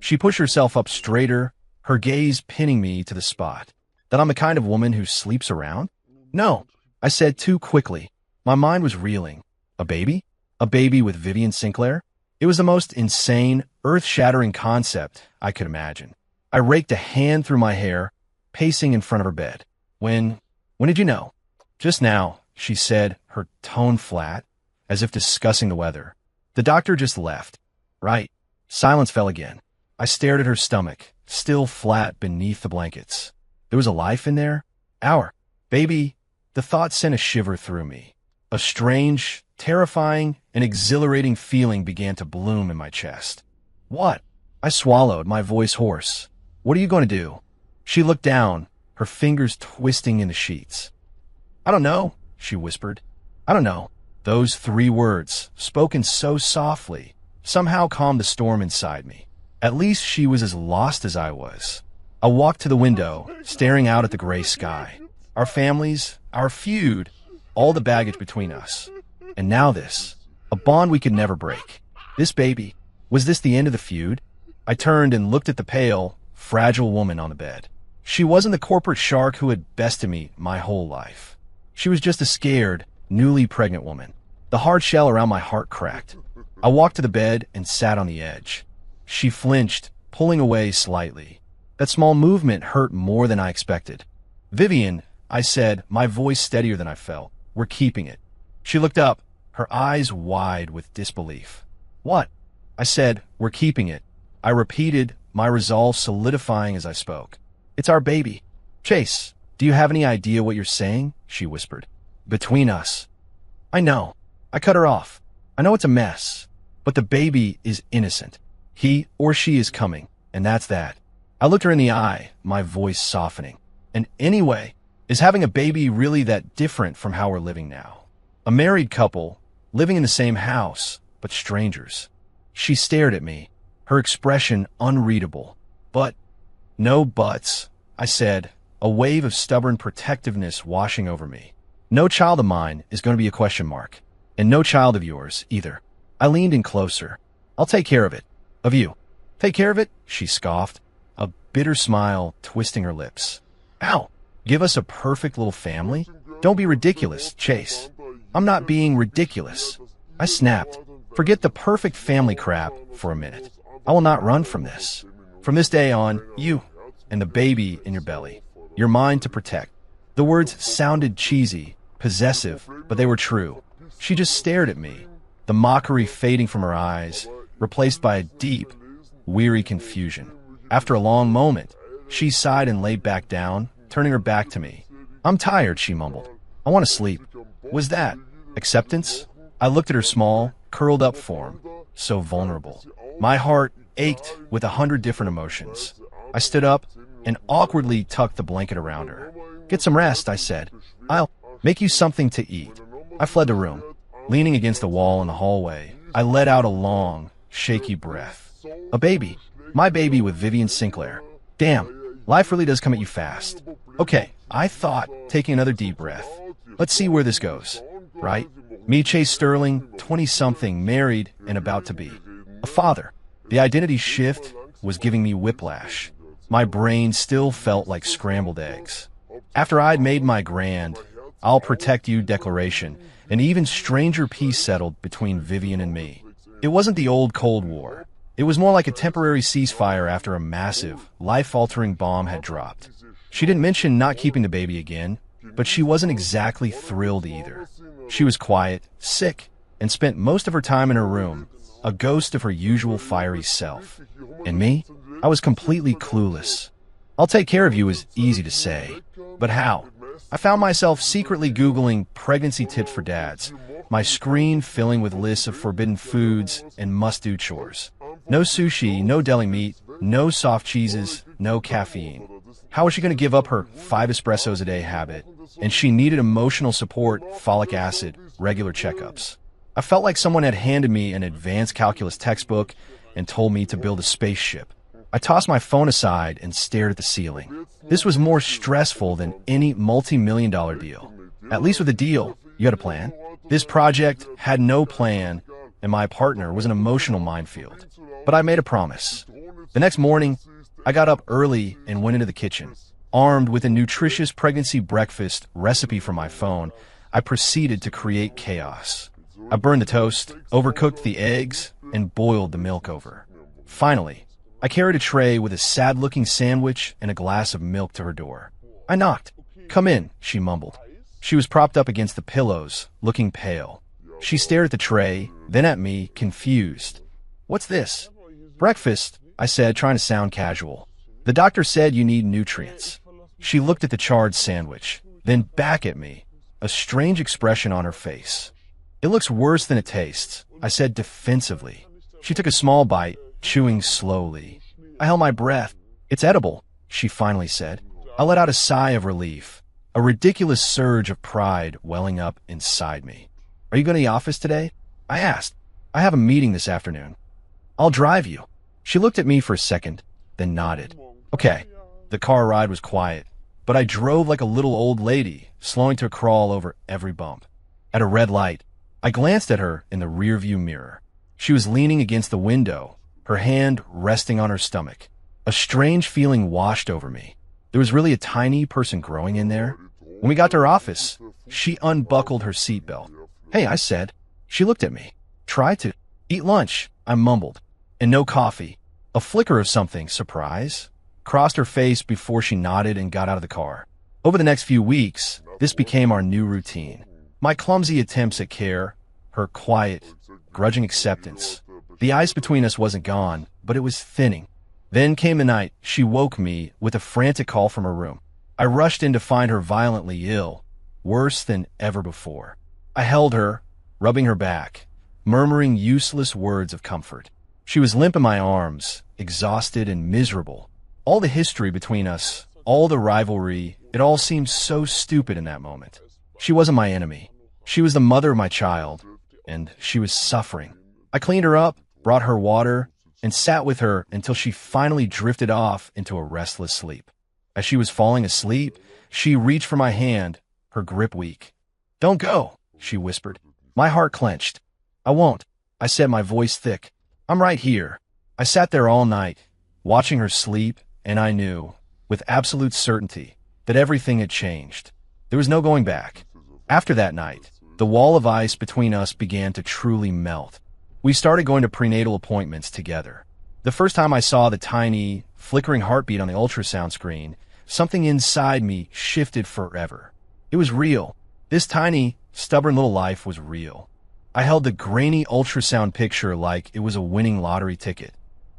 She pushed herself up straighter, her gaze pinning me to the spot. "That I'm the kind of woman who sleeps around?" "No," I said too quickly. My mind was reeling. A baby? A baby with Vivian Sinclair? It was the most insane, earth-shattering concept I could imagine. I raked a hand through my hair, pacing in front of her bed. When did you know?" "Just now," she said, her tone flat, as if discussing the weather. "The doctor just left." "Right." Silence fell again. I stared at her stomach, still flat beneath the blankets. There was a life in there? Our baby. The thought sent a shiver through me. A strange, terrifying, and exhilarating feeling began to bloom in my chest. "What?" I swallowed, my voice hoarse. "What are you going to do?" She looked down, her fingers twisting in the sheets. "I don't know," she whispered. "I don't know." Those 3 words, spoken so softly, somehow calmed the storm inside me. At least she was as lost as I was. I walked to the window, staring out at the gray sky. Our families, our feud, all the baggage between us. And now this, a bond we could never break. This baby, was this the end of the feud? I turned and looked at the pale, fragile woman on the bed. She wasn't the corporate shark who had bested me my whole life. She was just a scared, newly pregnant woman. The hard shell around my heart cracked. I walked to the bed and sat on the edge. She flinched, pulling away slightly. That small movement hurt more than I expected. "Vivian," I said, my voice steadier than I felt. "We're keeping it." She looked up, her eyes wide with disbelief. "What?" I said, "We're keeping it." I repeated, my resolve solidifying as I spoke. "It's our baby." "Chase, do you have any idea what you're saying?" she whispered. "Between us." "I know." I cut her off. "I know it's a mess, but the baby is innocent. He or she is coming, and that's that." I looked her in the eye, my voice softening. "And anyway, is having a baby really that different from how we're living now? A married couple, living in the same house, but strangers." She stared at me, her expression unreadable. "But..." "No buts," I said, a wave of stubborn protectiveness washing over me. "No child of mine is going to be a question mark. And no child of yours, either." I leaned in closer. "I'll take care of it. Of you." "Take care of it?" she scoffed, a bitter smile twisting her lips. "Ow! Give us a perfect little family? Don't be ridiculous, Chase." "I'm not being ridiculous." I snapped. "Forget the perfect family crap for a minute. I will not run from this. From this day on, you and the baby in your belly, you're mine to protect." The words sounded cheesy, possessive, but they were true. She just stared at me, the mockery fading from her eyes, replaced by a deep, weary confusion. After a long moment, she sighed and laid back down, turning her back to me. "I'm tired," she mumbled. "I want to sleep." Was that acceptance? I looked at her small, curled up form, so vulnerable. My heart ached with 100 different emotions. I stood up and awkwardly tucked the blanket around her. "Get some rest," I said. "I'll make you something to eat." I fled the room. Leaning against the wall in the hallway, I let out a long, shaky breath. A baby. My baby with Vivian Sinclair. Damn, life really does come at you fast. Okay, I thought, taking another deep breath. Let's see where this goes. Right? Me, Chase Sterling, 20-something, married, and about to be a father. The identity shift was giving me whiplash. My brain still felt like scrambled eggs. After I'd made my grand, "I'll protect you" declaration, an even stranger peace settled between Vivian and me. It wasn't the old Cold War. It was more like a temporary ceasefire after a massive, life-altering bomb had dropped. She didn't mention not keeping the baby again, but she wasn't exactly thrilled either. She was quiet, sick, and spent most of her time in her room, a ghost of her usual fiery self. And me? I was completely clueless. "I'll take care of you" is easy to say, but how? I found myself secretly Googling pregnancy tips for dads, my screen filling with lists of forbidden foods and must-do chores. No sushi, no deli meat, no soft cheeses, no caffeine. How was she going to give up her 5 espressos a day habit? And she needed emotional support, folic acid, regular checkups. I felt like someone had handed me an advanced calculus textbook and told me to build a spaceship. I tossed my phone aside and stared at the ceiling. This was more stressful than any multi-million-dollar deal. At least with a deal, you had a plan. This project had no plan, and my partner was an emotional minefield. But I made a promise. The next morning, I got up early and went into the kitchen. Armed with a nutritious pregnancy breakfast recipe from my phone, I proceeded to create chaos. I burned the toast, overcooked the eggs, and boiled the milk over. Finally, I carried a tray with a sad-looking sandwich and a glass of milk to her door. I knocked. "Come in," she mumbled. She was propped up against the pillows, looking pale. She stared at the tray, then at me, confused. "What's this?" "Breakfast," I said, trying to sound casual. "The doctor said you need nutrients." She looked at the charred sandwich, then back at me, a strange expression on her face. "It looks worse than it tastes," I said defensively. She took a small bite, chewing slowly. I held my breath. "It's edible," she finally said. I let out a sigh of relief, a ridiculous surge of pride welling up inside me. "Are you going to the office today?" I asked. "I have a meeting this afternoon." "I'll drive you." She looked at me for a second, then nodded. "Okay." The car ride was quiet, but I drove like a little old lady, slowing to a crawl over every bump. At a red light, I glanced at her in the rearview mirror. She was leaning against the window, her hand resting on her stomach. A strange feeling washed over me. There was really a tiny person growing in there. When we got to her office, she unbuckled her seatbelt. "Hey," I said. She looked at me. "Try to eat lunch," I mumbled. "And no coffee." A flicker of something, surprise, crossed her face before she nodded and got out of the car. Over the next few weeks, this became our new routine. My clumsy attempts at care, her quiet, grudging acceptance. The ice between us wasn't gone, but it was thinning. Then came the night she woke me with a frantic call from her room. I rushed in to find her violently ill, worse than ever before. I held her, rubbing her back, murmuring useless words of comfort. She was limp in my arms, exhausted and miserable. All the history between us, all the rivalry, it all seemed so stupid in that moment. She wasn't my enemy. She was the mother of my child, and she was suffering. I cleaned her up, brought her water, and sat with her until she finally drifted off into a restless sleep. As she was falling asleep, she reached for my hand, her grip weak. "Don't go," she whispered. My heart clenched. "I won't," I said, my voice thick. "I'm right here." I sat there all night, watching her sleep, and I knew, with absolute certainty, that everything had changed. There was no going back. After that night, the wall of ice between us began to truly melt. We started going to prenatal appointments together. The first time I saw the tiny, flickering heartbeat on the ultrasound screen, something inside me shifted forever. It was real. This tiny, stubborn little life was real. I held the grainy ultrasound picture like it was a winning lottery ticket.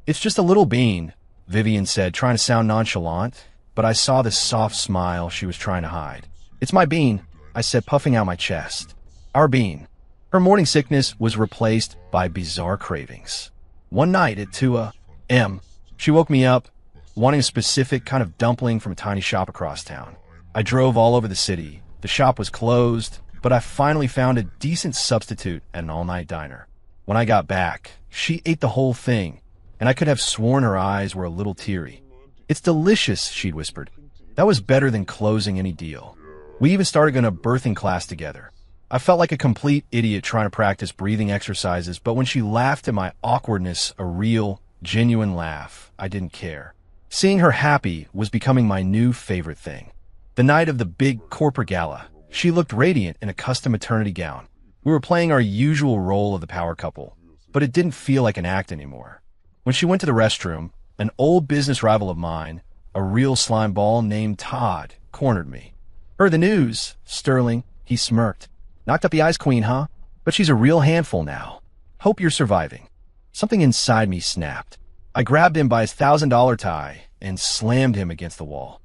"It's just a little bean," Vivian said, trying to sound nonchalant, but I saw the soft smile she was trying to hide. "It's my bean," I said, puffing out my chest. "Our bean." Her morning sickness was replaced by bizarre cravings. One night at 2 a.m., she woke me up, wanting a specific kind of dumpling from a tiny shop across town. I drove all over the city. The shop was closed, but I finally found a decent substitute at an all-night diner. When I got back, she ate the whole thing, and I could have sworn her eyes were a little teary. "It's delicious," she'd whispered. "That was better than closing any deal." We even started going to birthing class together. I felt like a complete idiot trying to practice breathing exercises, but when she laughed at my awkwardness, a real, genuine laugh, I didn't care. Seeing her happy was becoming my new favorite thing. The night of the big corporate gala, she looked radiant in a custom maternity gown. We were playing our usual role of the power couple, but it didn't feel like an act anymore. When she went to the restroom, an old business rival of mine, a real slime ball named Todd, cornered me. "Heard the news, Sterling," he smirked. "Knocked up the ice queen, huh? But she's a real handful now. Hope you're surviving." Something inside me snapped. I grabbed him by his $1,000 tie and slammed him against the wall.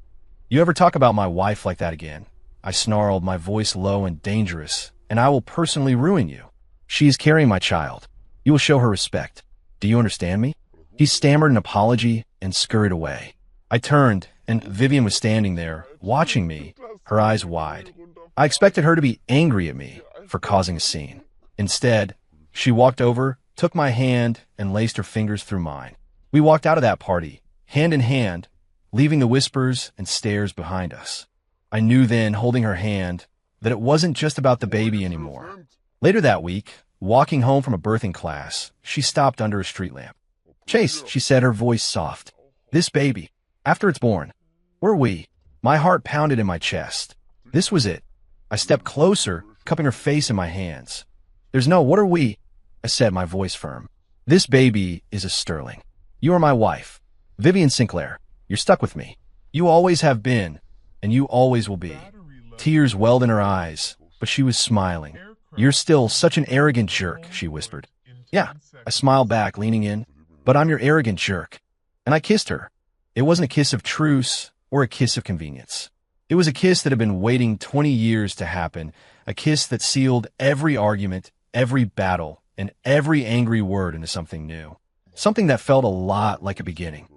"You ever talk about my wife like that again?" I snarled, my voice low and dangerous, "and I will personally ruin you. She is carrying my child. You will show her respect. Do you understand me?" He stammered an apology and scurried away. I turned, and Vivian was standing there, watching me, her eyes wide. I expected her to be angry at me for causing a scene. Instead, she walked over, took my hand, and laced her fingers through mine. We walked out of that party, hand in hand, leaving the whispers and stares behind us. I knew then, holding her hand, that it wasn't just about the baby anymore. Later that week, walking home from a birthing class, she stopped under a street lamp. "Chase," she said, her voice soft. "This baby, after it's born, we're we." My heart pounded in my chest. This was it. I stepped closer, cupping her face in my hands. What are we?" I said, my voice firm. "This baby is a Sterling. You are my wife. Vivian Sinclair, you're stuck with me. You always have been, and you always will be." Tears welled in her eyes, but she was smiling. "You're still such an arrogant jerk," she whispered. "Yeah," I smiled back, leaning in. "But I'm your arrogant jerk." And I kissed her. It wasn't a kiss of truce or a kiss of convenience. It was a kiss that had been waiting 20 years to happen, a kiss that sealed every argument, every battle, and every angry word into something new. Something that felt a lot like a beginning.